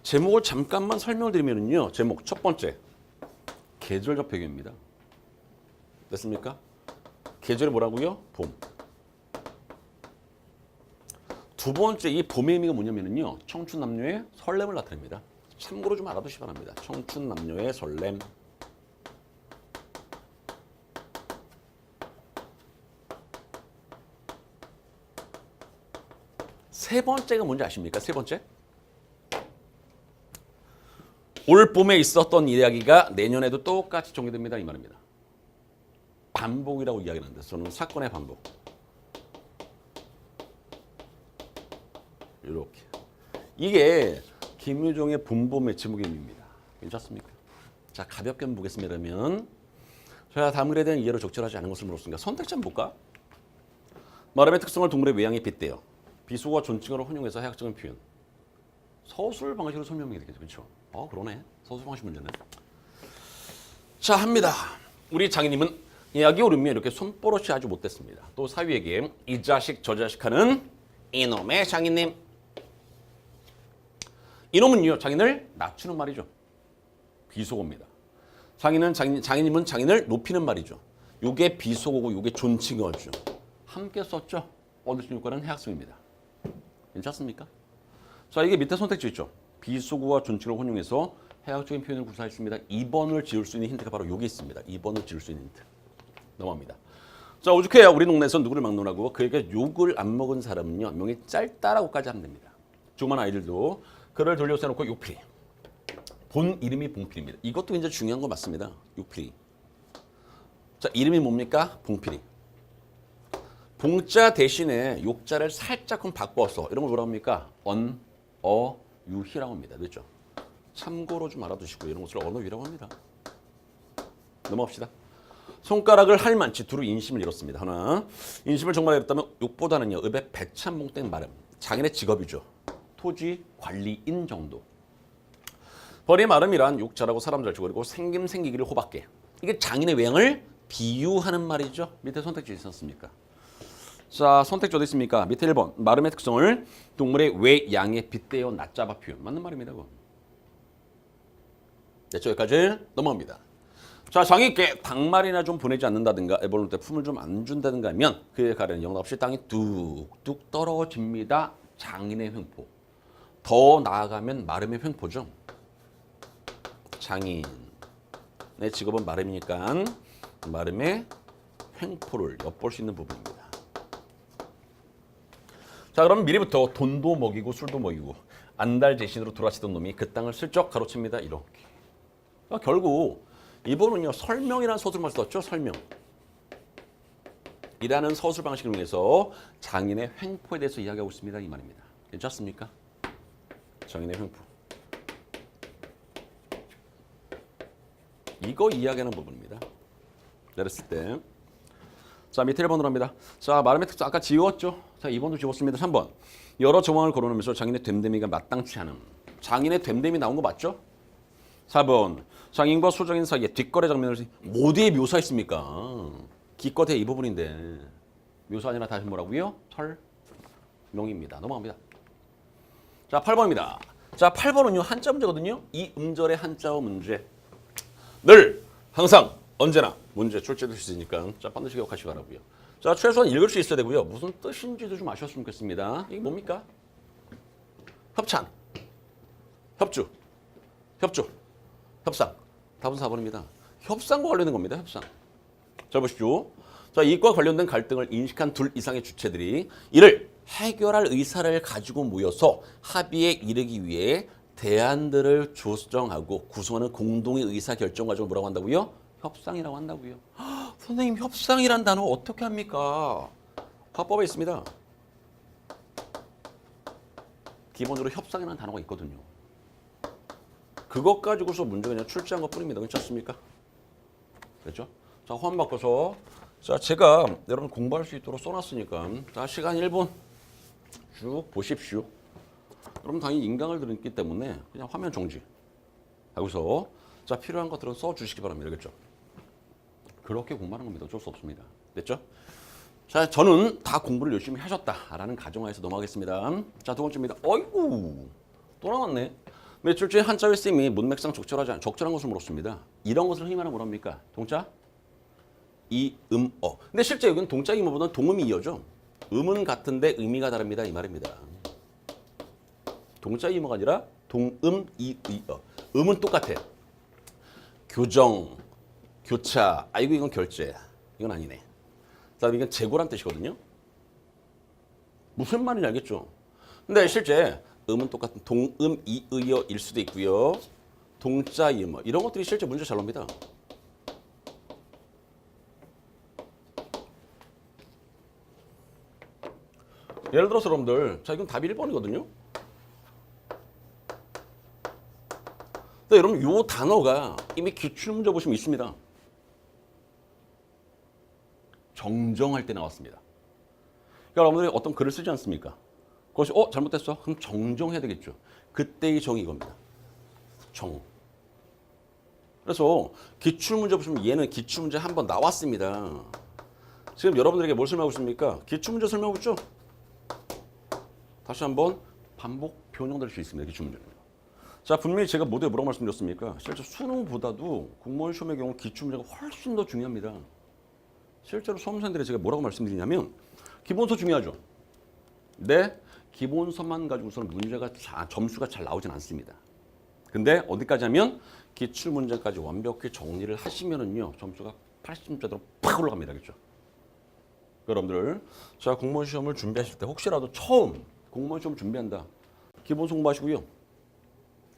제목을 잠깐만 설명을 드리면요. 제목 첫 번째. 계절적 배경입니다. 됐습니까? 계절이 뭐라고요? 봄. 두 번째 이 봄의 의미가 뭐냐면요. 청춘 남녀의 설렘을 나타냅니다. 참고로 좀 알아두시기 바랍니다. 청춘 남녀의 설렘. 세 번째가 뭔지 아십니까? 세 번째. 올 봄에 있었던 이야기가 내년에도 똑같이 전개됩니다. 이 말입니다. 반복이라고 이야기하는데 저는 사건의 반복. 이렇게. 이게 김유종의 봄봄의 제목의 의미입니다. 괜찮습니까? 자, 가볍게 한번 보겠습니다. 그러면 제가 다음 글에 대한 이해로 적절하지 않은 것을 물었으니까 선택지 한번 볼까? 말음의 특성을 동물의 외양에 빗대어 비속어와 존칭어를 혼용해서 해학적인 표현. 서술 방식으로 설명이 되겠죠. 그렇죠? 그러네. 서술 방식 문제네. 자, 합니다. 우리 장인님은 이야기 오르면 이렇게 손버릇이 아주 못됐습니다. 또 사위에게 이 자식 저 자식 하는 이놈의 장인님. 이놈은요, 장인을 낮추는 말이죠. 비속어입니다. 장인님은 장인을 높이는 말이죠. 요게 비속어고 요게 존칭어죠. 함께 썼죠. 어느 신유과는 해학성입니다. 괜찮습니까? 자, 이게 밑에 선택지 있죠. 비속어와 존칭을 혼용해서 해학적인 표현을 구사했습니다. 2번을 지을 수 있는 힌트가 바로 여기 있습니다. 2번을 지을 수 있는 힌트. 넘어갑니다. 자, 오죽해야 우리 동네에서 누구를 막론하고 그에게 욕을 안 먹은 사람은요. 명이 짧다라고까지 하면 됩니다. 조그만 아이들도 그를 돌려서 해놓고 욕필이. 본 이름이 봉필입니다. 이것도 굉장히 중요한 거 맞습니다. 욕필이. 자, 이름이 뭡니까? 봉필이. 봉자 대신에 욕자를 살짝 바꿔서 이런 걸 뭐라고 합니까? 유희라고 합니다. 그렇죠? 참고로 좀 알아두시고 이런 것을 언어유희라고 합니다. 넘어갑시다. 손가락을 할만치 두루 인심을 잃었습니다. 하나, 인심을 정말 잃었다면 욕보다는요. 읍의 배참봉땡 마름. 장인의 직업이죠. 토지 관리인 정도. 벌의 마름이란 욕자라고 사람 잘 치고 그리고 생김 생기기를 호박게. 이게 장인의 외양을 비유하는 말이죠. 밑에 선택지 있었습니까? 자, 선택지 어디 있습니까? 밑에 1번. 마름의 특성을 동물의 외양에 빗대어 낮잡아 표현. 맞는 말입니다. 그건. 됐죠? 여기까지 넘어갑니다. 자, 장인께 닭말이나 좀 보내지 않는다든가 애벌놀 때 품을 좀 안 준다든가 하면 그에 가려는 영락 없이 땅이 뚝뚝 떨어집니다. 장인의 횡포. 더 나아가면 마름의 횡포죠. 장인의 직업은 마름이니까 마름의 횡포를 엿볼 수 있는 부분입니다. 자, 그럼 미리부터 돈도 먹이고 술도 먹이고 안달재신으로 돌아치던 놈이 그 땅을 슬쩍 가로챕니다. 이렇게. 그러니까 결국 이번은요. 설명이라는 서술만 썼죠. 설명. 이라는 서술 방식을 이용해서 장인의 횡포에 대해서 이야기하고 있습니다. 이 말입니다. 괜찮습니까? 장인의 횡포. 이거 이야기하는 부분입니다. 내렸을 때. 자, 밑에 1번으로 합니다. 자, 말음의 특성 아까 지웠죠? 자, 2번도 지웠습니다. 3번. 여러 정황을 거론하면서 장인의 됨됨이가 마땅치 않음. 장인의 됨됨이 나온 거 맞죠? 4번. 장인과 소장인 사이에 뒷거래 장면을 어디에 묘사했습니까? 기껏해 이 부분인데 묘사 아니라 다시 뭐라고요? 설명입니다. 넘어갑니다. 자, 8번입니다. 자, 8번은요. 한자 문제거든요. 이 음절의 한자어 문제. 늘 항상 언제나 문제 출제될 수 있으니까 자, 반드시 기억하시기 바라고요. 자, 최소한 읽을 수 있어야 되고요. 무슨 뜻인지도 좀 아셨으면 좋겠습니다. 이게 뭡니까? 협찬, 협주, 협조, 협상. 답은 4번입니다. 협상과 관련된 겁니다. 협상. 잘 보십시오. 자, 이과 관련된 갈등을 인식한 둘 이상의 주체들이 이를 해결할 의사를 가지고 모여서 합의에 이르기 위해 대안들을 조정하고 구성하는 공동의 의사 결정 과정을 뭐라고 한다고요? 협상이라고 한다고요. 선생님, 협상이란 단어 어떻게 합니까? 화법에 있습니다. 기본적으로 협상이라는 단어가 있거든요. 그것 가지고서 문제가 그냥 출제한 것뿐입니다. 그렇지 않습니까? 그렇죠? 자, 화면 바꿔서 자, 제가 여러분 공부할 수 있도록 써놨으니까 자, 시간 1분 쭉 보십시오. 여러분 당연히 인강을 들었기 때문에 그냥 화면 정지 하고서 자, 필요한 것들은 써주시기 바랍니다. 그렇죠? 그렇게 공부하는 겁니다. 어쩔 수 없습니다. 됐죠? 자, 저는 다 공부를 열심히 하셨다라는 가정하에서 넘어가겠습니다. 자, 두 번째입니다. 어이구, 또 나왔네. 며칠째 한자의 쌤이 문맥상 적절한 것을 물었습니다. 이런 것을 흔히 말하면 뭐랍니까? 동자, 이, 어. 근데 실제 여기는 동자, 이어보다는 동음이 이어죠. 음은 같은데 의미가 다릅니다. 이 말입니다. 동자, 이어가 아니라 동음, 이, 어. 음은 똑같아. 교정, 교차, 아이고 이건 결제. 이건 아니네. 자, 이건 재고란 뜻이거든요. 무슨 말인지 알겠죠? 근데 실제 음은 똑같은 동음, 이, 의어일 수도 있고요. 동자, 이음 이런 것들이 실제 문제 잘 납니다. 예를 들어서 여러분들, 자, 이건 답이 1번이거든요. 근데 여러분, 요 단어가 이미 기출문제 보시면 있습니다. 정정할 때 나왔습니다. 그러니까 여러분들이 어떤 글을 쓰지 않습니까? 그것이 잘못됐어? 그럼 정정해야 되겠죠. 그때의 정이 이겁니다. 정. 그래서 기출문제 보시면 얘는 기출문제 한번 나왔습니다. 지금 여러분들에게 뭘 설명하고 있습니까? 기출문제 설명하고 있죠? 다시 한번 반복 변형될 수 있습니다. 기출문제는. 자, 분명히 제가 모두에 뭐라고 말씀드렸습니까? 실제 수능보다도 공무원 시험의 경우 기출문제가 훨씬 더 중요합니다. 실제로 수험생들이 제가 뭐라고 말씀드리냐면 기본서 중요하죠. 근데 기본서만 가지고서는 점수가 잘 나오진 않습니다. 근데 어디까지 하면 기출문제까지 완벽히 정리를 하시면은요 점수가 80점대로 팍 올라갑니다. 그렇죠? 여러분들 자, 공무원 시험을 준비하실 때 혹시라도 처음 공무원 시험 준비한다. 기본서 공부하시고요.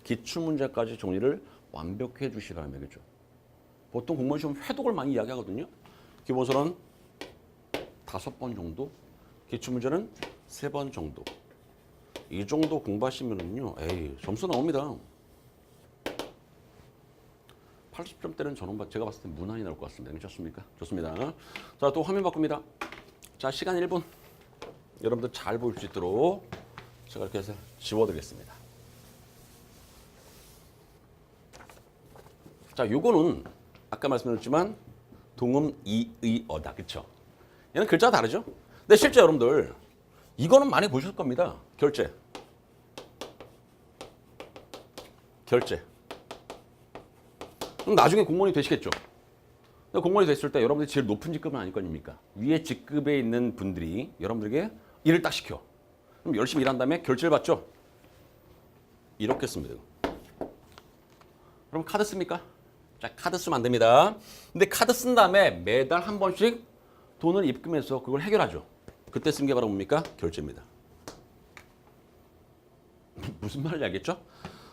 기출문제까지 정리를 완벽히 해주시기 바랍니다. 그렇죠? 보통 공무원 시험 회독을 많이 이야기하거든요. 기본서는 5번 정도, 기출문제는 3번 정도. 이 정도 공부하시면은요, 점수 나옵니다. 80점대는 저는 제가 봤을 때 무난히 나올 것 같습니다. 괜찮습니까? 좋습니다. 자, 또 화면 바꿉니다. 자, 시간 1분. 여러분들 잘 보일 수 있도록 제가 이렇게 해서 지워드리겠습니다. 자, 요거는 아까 말씀드렸지만 동음, 이, 의, 어다. 그쵸? 얘는 글자가 다르죠? 근데 실제 여러분들 이거는 많이 보실 겁니다. 결제. 결제. 그럼 나중에 공무원이 되시겠죠? 공무원이 됐을 때 여러분들이 제일 높은 직급은 아닐 거 아닙니까? 위에 직급에 있는 분들이 여러분들에게 일을 딱 시켜. 그럼 열심히 일한 다음에 결제를 받죠? 이렇게 씁니다. 그럼 카드 씁니까? 자, 카드 쓰면 안 됩니다. 근데 카드 쓴 다음에 매달 한 번씩 돈을 입금해서 그걸 해결하죠. 그때 쓴 게 바로 뭡니까? 결제입니다. 무슨 말인지 알겠죠?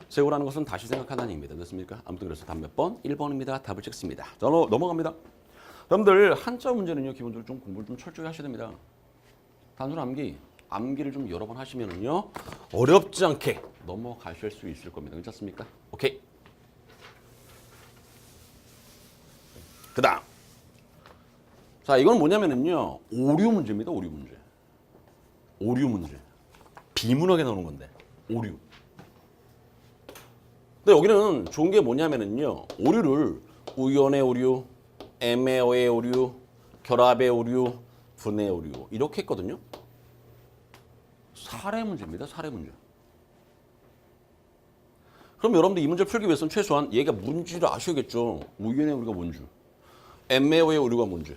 세우라는 것은 다시 생각하다는 얘기입니다. 됐습니까? 아무튼 그래서 답 몇 번? 1번입니다. 답을 찍습니다. 자, 넘어갑니다. 여러분들 한자 문제는요. 기본적으로 좀 공부를 좀 철저히 하셔야 됩니다. 단순 암기를 좀 여러 번 하시면은요. 어렵지 않게 넘어가실 수 있을 겁니다. 괜찮습니까? 오케이. 그 다음. 자, 이건 뭐냐면은요. 오류 문제입니다. 오류 문제. 오류 문제. 비문학에 나오는 건데. 오류. 근데 여기는 좋은 게 뭐냐면은요. 오류를 우연의 오류, 애매어의 오류, 결합의 오류, 분의 오류 이렇게 했거든요. 사례 문제입니다. 사례 문제. 그럼 여러분들 이 문제를 풀기 위해서는 최소한 얘가 뭔지를 아셔야겠죠. 우연의 오류가 뭔지, 애매어의 오류가 뭔지,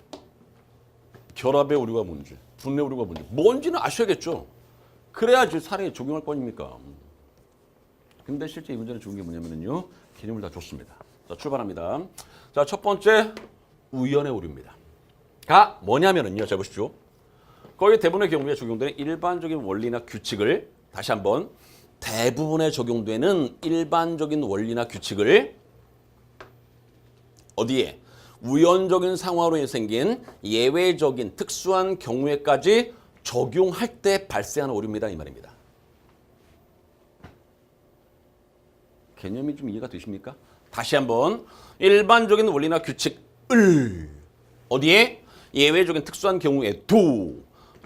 결합의 오류가 뭔지, 분의 오류가 뭔지는 아셔야겠죠. 그래야지 사례에 적용할 거 아닙니까. 근데 실제 이 문제는 좋은 게 뭐냐면요. 개념을 다 줬습니다. 자, 출발합니다. 자, 첫 번째 우연의 오류입니다. 가 뭐냐면은요. 자, 보십시오. 거의 대부분의 경우에 적용되는 일반적인 원리나 규칙을 다시 한번 대부분에 적용되는 일반적인 원리나 규칙을 어디에? 우연적인 상황으로 생긴 예외적인 특수한 경우에까지 적용할 때 발생하는 오류입니다. 이 말입니다. 개념이 좀 이해가 되십니까? 다시 한번 일반적인 원리나 규칙을 어디에? 예외적인 특수한 경우에도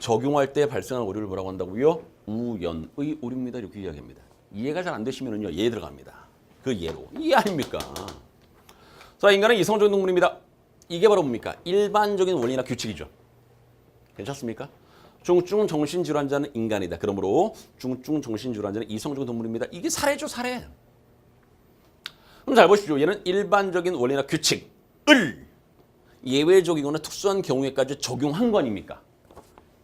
적용할 때 발생하는 오류를 뭐라고 한다고요? 우연의 오류입니다. 이렇게 이야기합니다. 이해가 잘 안 되시면은요. 예 들어갑니다. 그 예로. 이해 아닙니까? 자, 인간은 이성적인 동물입니다. 이게 바로 뭡니까? 일반적인 원리나 규칙이죠. 괜찮습니까? 중증 정신질환자는 인간이다. 그러므로 중증 정신질환자는 이성적인 동물입니다. 이게 사례죠, 사례. 그럼 잘 보십시오. 얘는 일반적인 원리나 규칙을 예외적이거나 특수한 경우에까지 적용한 거 아닙니까?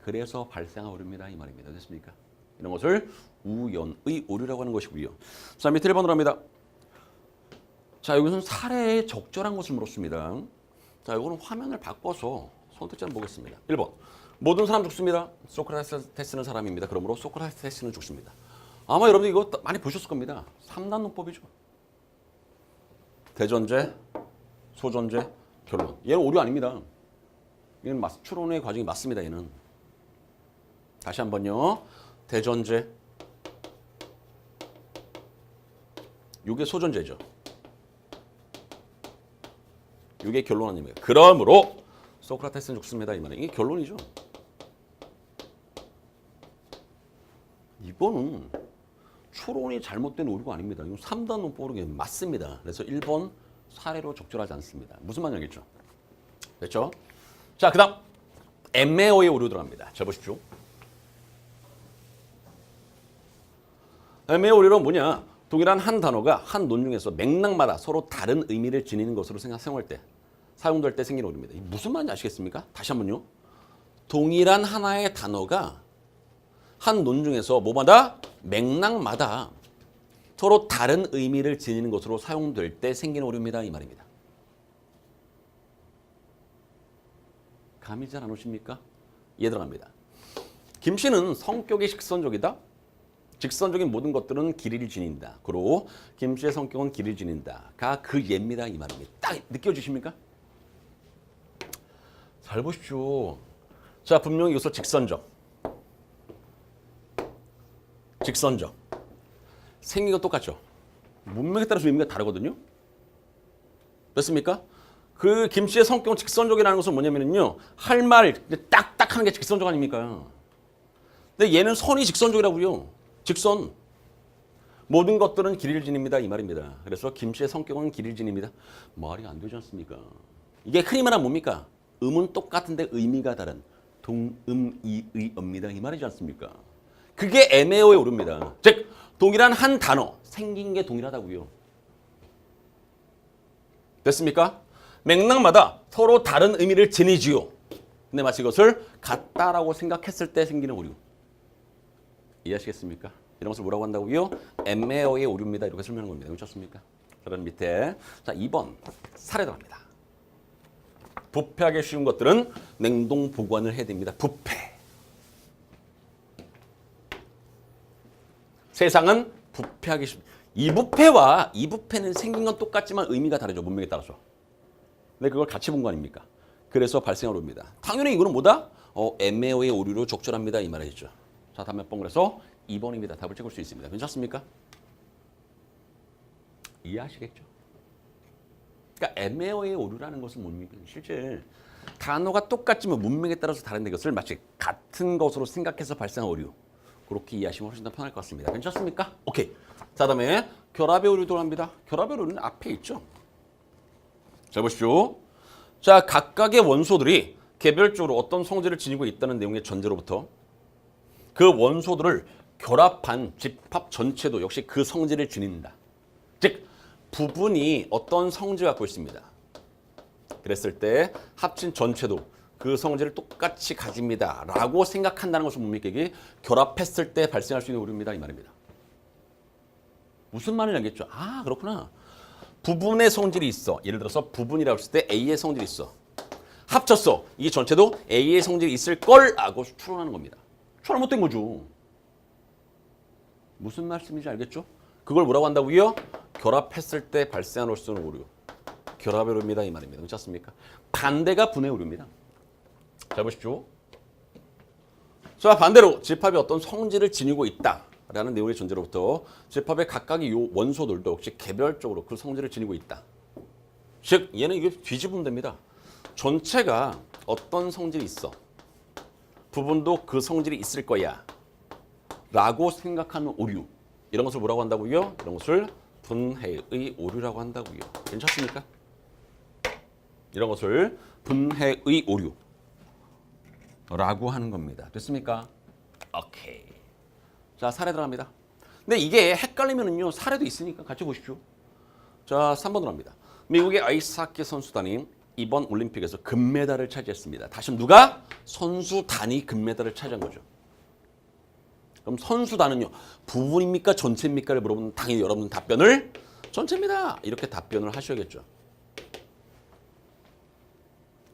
그래서 발생한 오류입니다. 이 말입니다. 됐습니까? 이런 것을 우연의 오류라고 하는 것이고요. 자, 밑에 1번으로 합니다. 자, 여기서는 사례에 적절한 것을 물었습니다. 자, 이거는 화면을 바꿔서 선택지 한번 보겠습니다. 1번. 모든 사람 죽습니다. 소크라테스는 사람입니다. 그러므로 소크라테스는 죽습니다. 아마 여러분들 이거 많이 보셨을 겁니다. 3단 논법이죠. 대전제, 소전제, 결론. 얘는 오류 아닙니다. 얘는 추론의 과정이 맞습니다. 얘는. 다시 한번요. 대전제. 이게 소전제죠. 이게 결론 아닙니까? 그러므로 소크라테스는 죽습니다. 이 말은 이게 결론이죠. 이거는 추론이 잘못된 오류가 아닙니다. 이건 3단 논법으로 맞습니다. 그래서 1번 사례로 적절하지 않습니다. 무슨 말이겠죠? 됐죠? 자, 그 다음 애매어의 오류 들어갑니다. 잘 보십시오. 애매어 오류는 뭐냐? 동일한 한 단어가 한 논중에서 맥락마다 서로 다른 의미를 지니는 것으로 사용할 때, 사용될 때 생기는 오류입니다. 무슨 말인지 아시겠습니까? 다시 한번요. 동일한 하나의 단어가 한 논중에서 뭐마다? 맥락마다 서로 다른 의미를 지니는 것으로 사용될 때 생기는 오류입니다. 이 말입니다. 감이 잘 안 오십니까? 이해 들어갑니다. 김 씨는 성격이 직선적이다. 직선적인 모든 것들은 길이를 지닌다. 그리고 김 씨의 성격은 길이를 지닌다.가 그 예입니다. 이 말입니다. 딱 느껴지십니까? 잘 보십시오. 자, 분명히 여기서 직선적. 직선적. 생긴 건 똑같죠. 문맥에 따라서 의미가 다르거든요. 됐습니까? 그 김 씨의 성격은 직선적이라는 것은 뭐냐면요. 할 말 딱딱 하는 게 직선적 아닙니까? 근데 얘는 선이 직선적이라고요. 직선. 모든 것들은 길이를 지닙니다. 이 말입니다. 그래서 김 씨의 성격은 길이를 지닙니다. 말이 안 되지 않습니까? 이게 흔히 말하면 뭡니까? 음은 똑같은데 의미가 다른 동음이의어입니다. 이 말이지 않습니까? 그게 애매어의 오류입니다. 즉 동일한 한 단어, 생긴 게 동일하다고요. 됐습니까? 맥락마다 서로 다른 의미를 지니지요. 근데 마치 이것을 같다라고 생각했을 때 생기는 오류. 이해하시겠습니까? 이런 것을 뭐라고 한다고요? 애매어의 오류입니다. 이렇게 설명하는 겁니다. 그렇습니까? 그런 밑에 자 2번 사례 들어갑니다. 부패하기 쉬운 것들은 냉동 보관을 해야 됩니다. 부패. 세상은 부패하기 쉽. 이부패와 이부패는 생긴 건 똑같지만 의미가 다르죠. 문맥에 따라서. 근데 그걸 같이 본 거 아닙니까? 그래서 발생한 오류입니다. 당연히 이거는 뭐다? 애매어의 오류로 적절합니다. 이 말이죠. 자, 다음 몇 번 그래서 2번입니다. 답을 찍을 수 있습니다. 괜찮습니까? 이해하시겠죠? 그러니까 애매어의 오류라는 것은 뭡니까? 실제 단어가 똑같지만 문맥에 따라서 다른데 것을 마치 같은 것으로 생각해서 발생한 오류. 그렇게 이해하시면 훨씬 더 편할 것 같습니다. 괜찮습니까? 오케이. 자, 다음에 결합의 오류도 합니다. 결합의 오류는 앞에 있죠. 잘 보십시오. 자, 각각의 원소들이 개별적으로 어떤 성질을 지니고 있다는 내용의 전제로부터 그 원소들을 결합한 집합 전체도 역시 그 성질을 지닌다. 즉, 부분이 어떤 성질을 갖고 있습니다. 그랬을 때 합친 전체도 그 성질을 똑같이 가집니다. 라고 생각한다는 것은 뭡니까? 이게 결합했을 때 발생할 수 있는 오류입니다. 이 말입니다. 무슨 말인지 알겠죠? 아, 그렇구나. 부분의 성질이 있어. 예를 들어서 부분이라고 했을 때 A의 성질이 있어. 합쳤어. 이 전체도 A의 성질이 있을 걸 하고 추론하는 겁니다. 추론 못된 거죠. 무슨 말씀인지 알겠죠? 그걸 뭐라고 한다고요? 결합했을 때 발생할 수 있는 오류. 결합의 오류입니다. 이 말입니다. 괜찮습니까? 반대가 분의 오류입니다. 잘 보십시오. 자, 반대로 집합이 어떤 성질을 지니고 있다라는 내용의 전제로부터 집합의 각각의 요 원소들도 역시 개별적으로 그 성질을 지니고 있다. 즉, 얘는 이게 뒤집으면 됩니다. 전체가 어떤 성질이 있어. 부분도 그 성질이 있을 거야. 라고 생각하는 오류. 이런 것을 뭐라고 한다고요? 이런 것을 분해의 오류라고 한다고요. 괜찮습니까? 이런 것을 분해의 오류라고 하는 겁니다. 됐습니까? 오케이. 자, 사례 들어갑니다. 근데 이게 헷갈리면은요, 사례도 있으니까 같이 보십시오. 자, 3번으로 합니다. 미국의 아이스하키 선수단이 이번 올림픽에서 금메달을 차지했습니다. 다시 누가? 선수단이 금메달을 차지한 거죠. 그럼 선수단은요, 부분입니까? 전체입니까?를 물어보면 당연히 여러분 답변을 전체입니다. 이렇게 답변을 하셔야겠죠.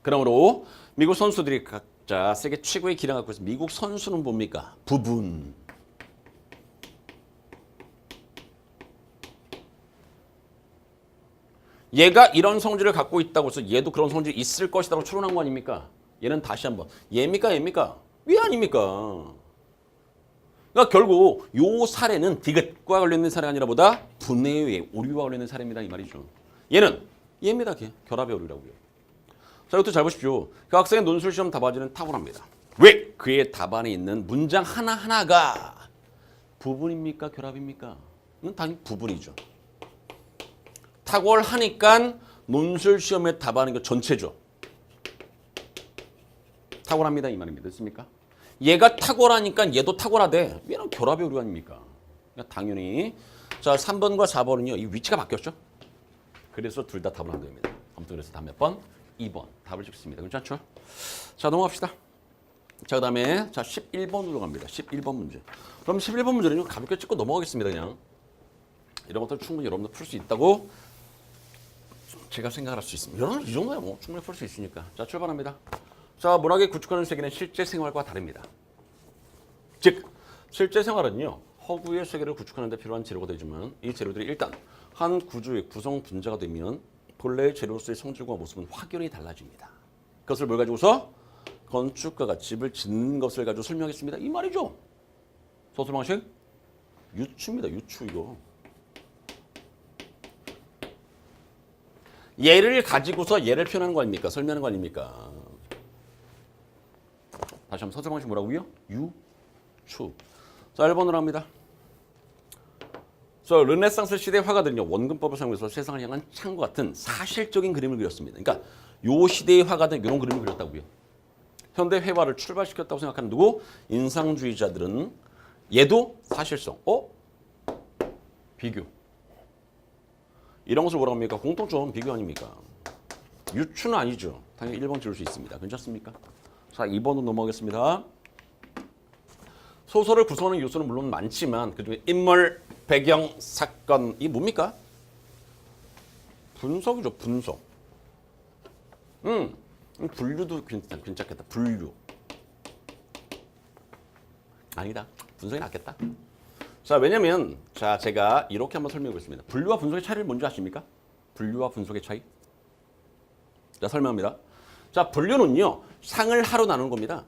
그러므로 미국 선수들이 각자 세계 최고의 기량을 갖고 있습니다. 미국 선수는 뭡니까? 부분. 얘가 이런 성질을 갖고 있다고 해서 얘도 그런 성질이 있을 것이라고 추론한 거 아닙니까? 얘는 다시 한번 얘입니까? 얘입니까? 왜 아닙니까? 그러니까 결국 요 사례는 디귿과 관련된 사례가 아니라 보다 분해의 오류와 관련된 사례입니다. 이 말이죠. 얘는 얘입니다. 결합의 오류라고요. 자, 이것도 잘 보십시오. 그 학생의 논술시험 답안지는 탁월합니다. 왜? 그의 답안에 있는 문장 하나하나가 부분입니까? 결합입니까? 이건 당연히 부분이죠. 탁월하니까 논술시험의 답안인 거 전체죠. 탁월합니다. 이 말입니다. 됐습니까? 얘가 탁월하니까 얘도 탁월하대. 얘는 결합의 오류 아닙니까? 그러니까 당연히 자 3번과 4번은요. 이 위치가 바뀌었죠. 그래서 둘 다 답을 한 겁니다. 아무튼 그래서 다음 몇 번? 2번 답을 찍습니다. 괜찮죠? 자, 넘어갑시다. 자, 그 다음에 자 11번으로 갑니다. 11번 문제. 그럼 11번 문제는요. 가볍게 찍고 넘어가겠습니다. 그냥. 이런 것들 충분히 여러분들 풀 수 있다고 제가 생각을 할 수 있습니다. 여러분 이 정도야 뭐 충분히 풀 수 있으니까. 자, 출발합니다. 자, 문학이 구축하는 세계는 실제 생활과 다릅니다. 즉, 실제 생활은요. 허구의 세계를 구축하는 데 필요한 재료가 되지만 이 재료들이 일단 한 구조의 구성 분자가 되면 본래의 재료로서의 성질과 모습은 확연히 달라집니다. 그것을 뭘 가지고서? 건축가가 집을 짓는 것을 가지고 설명했습니다. 이 말이죠. 서술 방식? 유추입니다. 유추 이거. 얘를 가지고서 얘를 표현하는 거 아닙니까? 설명하는 거 아닙니까? 다시 한번 서술 방식 뭐라고요? 유추. 자, 1번으로 합니다. 자, 르네상스 시대 화가들은요, 원근법을 사용해서 세상을 향한 창과 같은 사실적인 그림을 그렸습니다. 그러니까 요 시대의 화가들은 이런 그림을 그렸다고요. 현대 회화를 출발시켰다고 생각하는 누구? 인상주의자들은 얘도 사실성. 비교. 이런 것을 뭐라고 합니까? 공통점 비교 아닙니까? 유추는 아니죠. 당연히 1번 지울 수 있습니다. 괜찮습니까? 자, 2번으로 넘어가겠습니다. 소설을 구성하는 요소는 물론 많지만 그중에 인물, 배경, 사건 이 뭡니까? 분석이죠. 분석. 분류도 괜찮겠다. 분류. 아니다. 분석이 낫겠다. 자, 왜냐면 자 제가 이렇게 한번 설명해 보겠습니다. 분류와 분석의 차이를 뭔지 아십니까? 분류와 분석의 차이. 자, 설명합니다. 자, 분류는요. 상을 하로 나누는 겁니다.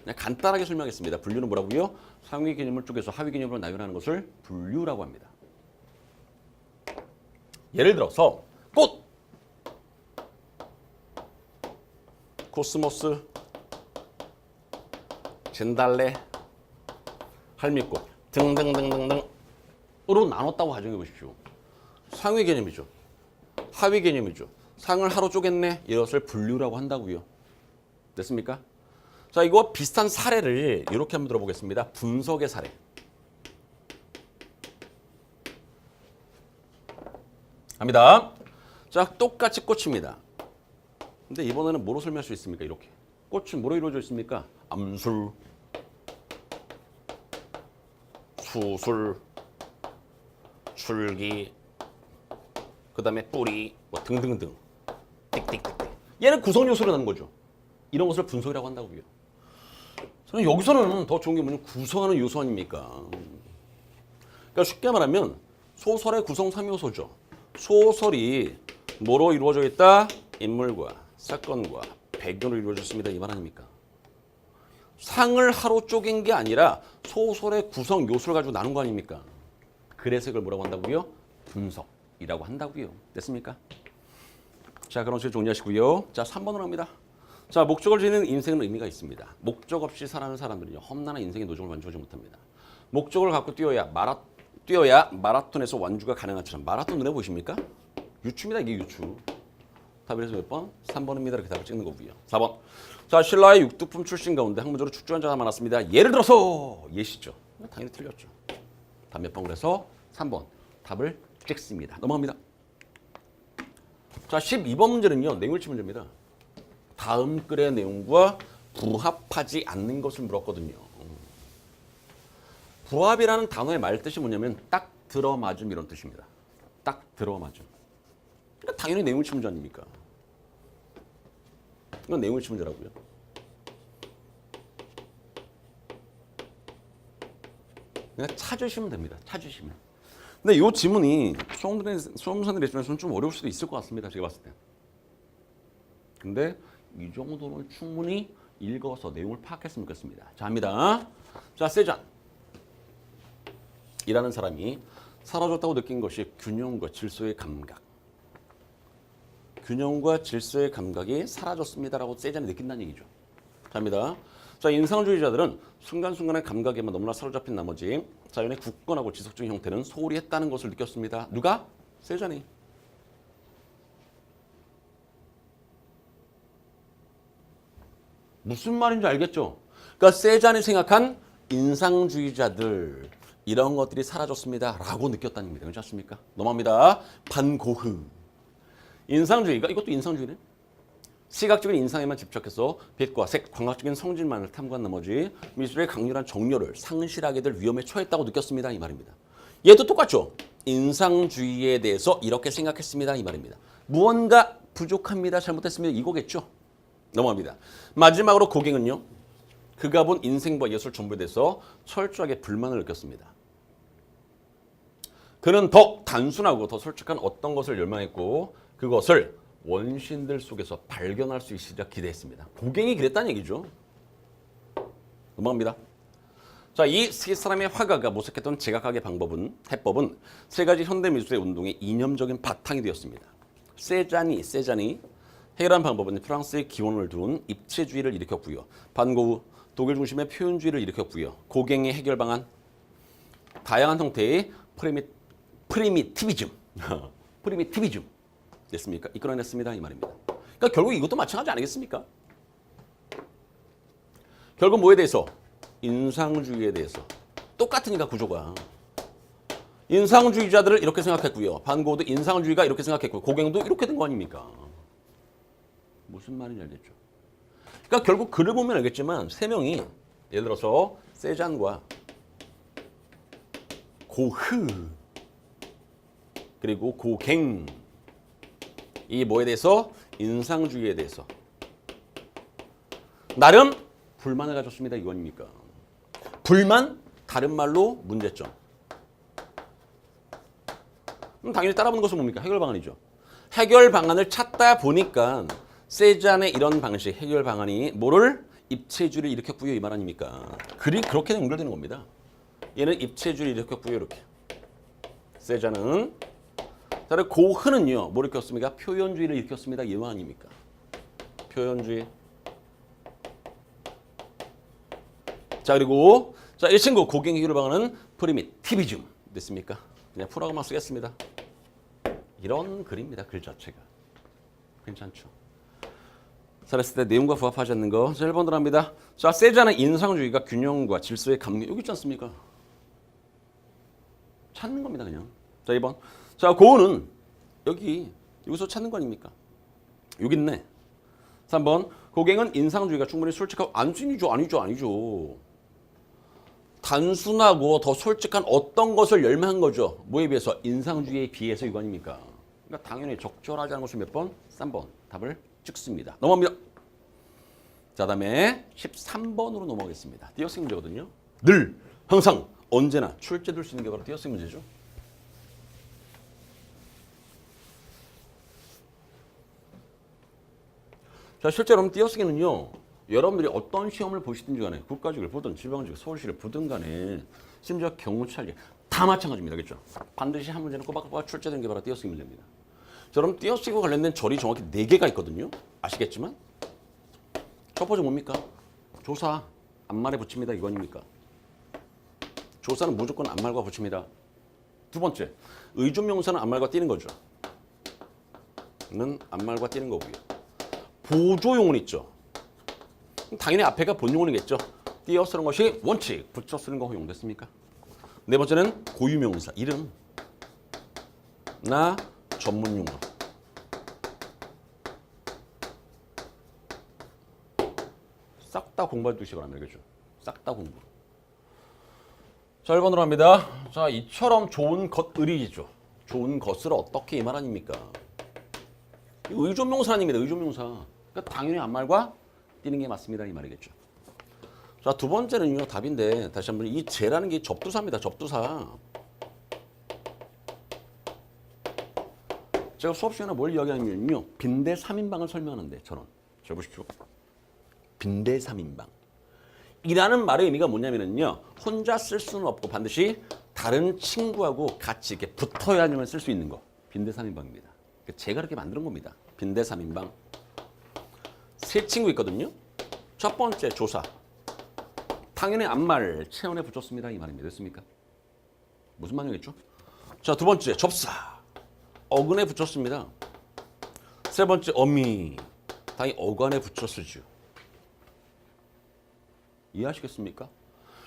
그냥 간단하게 설명하겠습니다. 분류는 뭐라고요? 상위 개념을 쪼개서 하위 개념으로 나열하는 것을 분류라고 합니다. 예를 들어서 꽃. 코스모스, 젠달래, 할미꽃 등등등등등으로 나눴다고 가정해 보십시오. 상위 개념이죠. 하위 개념이죠. 상을 하로 쪼갰네. 이것을 분류라고 한다고요. 됐습니까? 자, 이거 비슷한 사례를 이렇게 한번 들어보겠습니다. 분석의 사례. 갑니다. 자, 똑같이 꽃입니다. 근데 이번에는 뭐로 설명할 수 있습니까? 이렇게. 꽃은 뭐로 이루어져 있습니까? 암술, 수술, 줄기, 그 다음에 뿌리, 뭐 등등등. 띡띡띡. 얘는 구성 요소로 나는 거죠. 이런 것을 분석이라고 한다고요. 저는 여기서는 더 좋은 게 뭐냐면 구성하는 요소 아닙니까? 그러니까 쉽게 말하면 소설의 구성 3요소죠. 소설이 뭐로 이루어져 있다? 인물과 사건과 배경으로 이루어져 있습니다. 이 말 아닙니까? 상을 하로 쪼갠 게 아니라 소설의 구성 요소를 가지고 나눈 거 아닙니까? 그래서 이걸 뭐라고 한다고요? 분석이라고 한다고요. 됐습니까? 자, 그럼 식을 정리하시고요. 자, 3번으로 합니다. 자, 목적을 지니는 인생은 의미가 있습니다. 목적 없이 살아가는 사람들은요, 험난한 인생의 노정을 완주하지 못합니다. 목적을 갖고 뛰어야 마라톤에서 완주가 가능하처럼 마라톤 눈에 보이십니까? 유추입니다. 이게 유추. 답이래서 몇 번? 3번입니다. 이렇게 답을 찍는 거고요. 4번. 자, 신라의 육두품 출신 가운데 학문적으로 축조한 자가 많았습니다. 예를 들어서 예시죠. 당연히 틀렸죠. 답 몇 번 그래서 3번. 답을 찍습니다. 넘어갑니다. 자, 12번 문제는요. 내용일치 문제입니다. 다음 글의 내용과 부합하지 않는 것을 물었거든요. 부합이라는 단어의 말뜻이 뭐냐면 딱 들어맞음 이런 뜻입니다. 딱 들어맞음. 그러니까 당연히 내용일치 문제 아닙니까? 이건 내용일치 문제라고요. 그냥 찾으시면 됩니다. 찾으시면. 근데 이 지문이 수험생들의 입장에서는 좀 어려울 수도 있을 것 같습니다. 제가 봤을 때. 근데 이 정도는 충분히 읽어서 내용을 파악했으면 좋겠습니다. 자, 합니다. 자, 세잔. 이라는 사람이 사라졌다고 느낀 것이 균형과 질서의 감각. 균형과 질서의 감각이 사라졌습니다라고 세잔이 느낀다는 얘기죠. 자, 합니다. 자, 인상주의자들은 순간순간의 감각에만 너무나 사로잡힌 나머지 자연의 굳건하고 지속적인 형태는 소홀히 했다는 것을 느꼈습니다. 누가? 세잔이. 무슨 말인지 알겠죠? 그러니까 세잔이 생각한 인상주의자들 이런 것들이 사라졌습니다 라고 느꼈다는 겁니다. 그렇지 않습니까? 넘어갑니다. 반고흐. 인상주의가 이것도 인상주의네. 시각적인 인상에만 집착해서 빛과 색, 광학적인 성질만을 탐구한 나머지 미술의 강렬한 정열을 상실하게 될 위험에 처했다고 느꼈습니다. 이 말입니다. 얘도 똑같죠. 인상주의에 대해서 이렇게 생각했습니다. 이 말입니다. 무언가 부족합니다. 잘못했습니다. 이거겠죠. 넘어갑니다. 마지막으로 고갱은요. 그가 본 인생과 예술 전부에 대해서 철저하게 불만을 느꼈습니다. 그는 더 단순하고 더 솔직한 어떤 것을 열망했고 그것을 원신들 속에서 발견할 수 있으리라 기대했습니다. 고갱이 그랬다는 얘기죠. 넘어갑니다. 자, 이 세 사람의 화가가 모색했던 제각각의 해법은 세 가지 현대미술의 운동의 이념적인 바탕이 되었습니다. 세잔이 해결한 방법은 프랑스의 기원을 두는 입체주의를 일으켰고요. 반고흐 독일 중심의 표현주의를 일으켰고요. 고갱의 해결 방안 다양한 형태의 프리미티비즘 됐습니까? 이끌어냈습니다. 이 말입니다. 그러니까 결국 이것도 마찬가지 아니겠습니까? 결국 뭐에 대해서? 인상주의에 대해서. 똑같으니까 구조가. 인상주의자들을 이렇게 생각했고요. 반고흐도 인상주의가 이렇게 생각했고요. 고갱도 이렇게 된 거 아닙니까? 무슨 말인지 알겠죠? 그러니까 결국 글을 보면 알겠지만 세 명이 예를 들어서 세잔과 고흐 그리고 고갱 이 뭐에 대해서? 인상주의에 대해서 나름 불만을 가졌습니다. 이거 아닙니까? 불만, 다른 말로 문제점. 그럼 당연히 따라붙는 것은 뭡니까? 해결 방안이죠. 해결 방안을 찾다 보니까 세잔의 이런 방식, 해결 방안이 뭐를? 입체주의를 일으켰고요. 이 말 아닙니까? 글이 그렇게 연결되는 겁니다. 얘는 입체주의를 일으켰고요. 이렇게. 세잔은 다른 고흐는요. 뭘 일으켰습니까? 표현주의를 일으켰습니다. 이 말 아닙니까? 표현주의. 자, 그리고 자, 이 친구 고갱이를 방하는 프리미티비즘 됐습니까? 그냥 풀어가만 쓰겠습니다. 이런 글입니다. 글 자체가. 괜찮죠? 살았을 때 내용과 부합하지 않는 거. 자, 1번 들어갑니다. 자, 세자는 인상주의가 균형과 질서의 감리. 여기 있지 않습니까? 찾는 겁니다, 그냥. 자, 2번. 자, 고은은 여기서 찾는 거 아닙니까? 여기 있네. 3번. 고갱은 인상주의가 충분히 솔직하고 아니죠. 단순하고 더 솔직한 어떤 것을 열망한 거죠. 뭐에 비해서? 인상주의에 비해서 이거 아닙니까? 그러니까 당연히 적절하지 않은 것을 몇 번? 3번. 답을 찍습니다. 넘어갑니다. 자, 다음에 13번으로 넘어가겠습니다. 띄어쓰기 문제거든요. 늘, 항상, 언제나 출제될 수 있는 게 바로 띄어쓰기 문제죠. 자, 실제로 띄어쓰기는요. 여러분들이 어떤 시험을 보시든지 간에 국가직을 보든 지방직, 서울시를 보든 간에 심지어 경찰직 다 마찬가지입니다. 그렇죠? 반드시 한 문제는 꼬박꼬박 출제되는 게 바로 띄어쓰기 문제입니다. 자, 그럼 띄어쓰기와 관련된 절이 정확히 4개가 있거든요. 아시겠지만 첫 번째 뭡니까? 조사, 앞말에 붙입니다. 이거 아닙니까? 조사는 무조건 앞말과 붙입니다. 두 번째, 의존명사는 앞말과 띄는 거죠. 는 앞말과 띄는 거고요. 보조용은 있죠. 당연히 앞에가 본용어이겠죠. 띄어 쓰는 것이 원칙, 붙여 쓰는 거 허용됐습니까? 네 번째는 고유명사, 이름, 나, 전문용어. 싹 다 공부해 두시기 바랍니다. 그렇죠? 싹 다 공부. 자, 1번으로 갑니다. 자, 이처럼 좋은 것을이죠. 좋은 것을 어떻게 이 말 아닙니까? 의존명사 아닙니다. 의존명사. 그러니까 당연히 앞말과 띄는 게 맞습니다. 이 말이겠죠. 자, 두 번째는요. 답인데 다시 한번 이 제라는 게 접두사입니다. 접두사. 제가 수업 시간에 뭘 이야기하냐면요. 빈대 3인방을 설명하는데 저는. 자, 보십시오. 빈대 3인방. 이라는 말의 의미가 뭐냐면요. 혼자 쓸 수는 없고 반드시 다른 친구하고 같이 이렇게 붙어야만 쓸 수 있는 거. 빈대 3인방입니다. 제가 그렇게 만드는 겁니다. 빈대 3인방. 세 친구 있거든요. 첫 번째 조사. 당연히 앞말 체온에 붙였습니다. 이 말입니다. 됐습니까? 무슨 말이겠죠? 자, 두 번째 접사. 어근에 붙였습니다. 세 번째 어미. 당연히 어간에 붙였으죠. 이해하시겠습니까?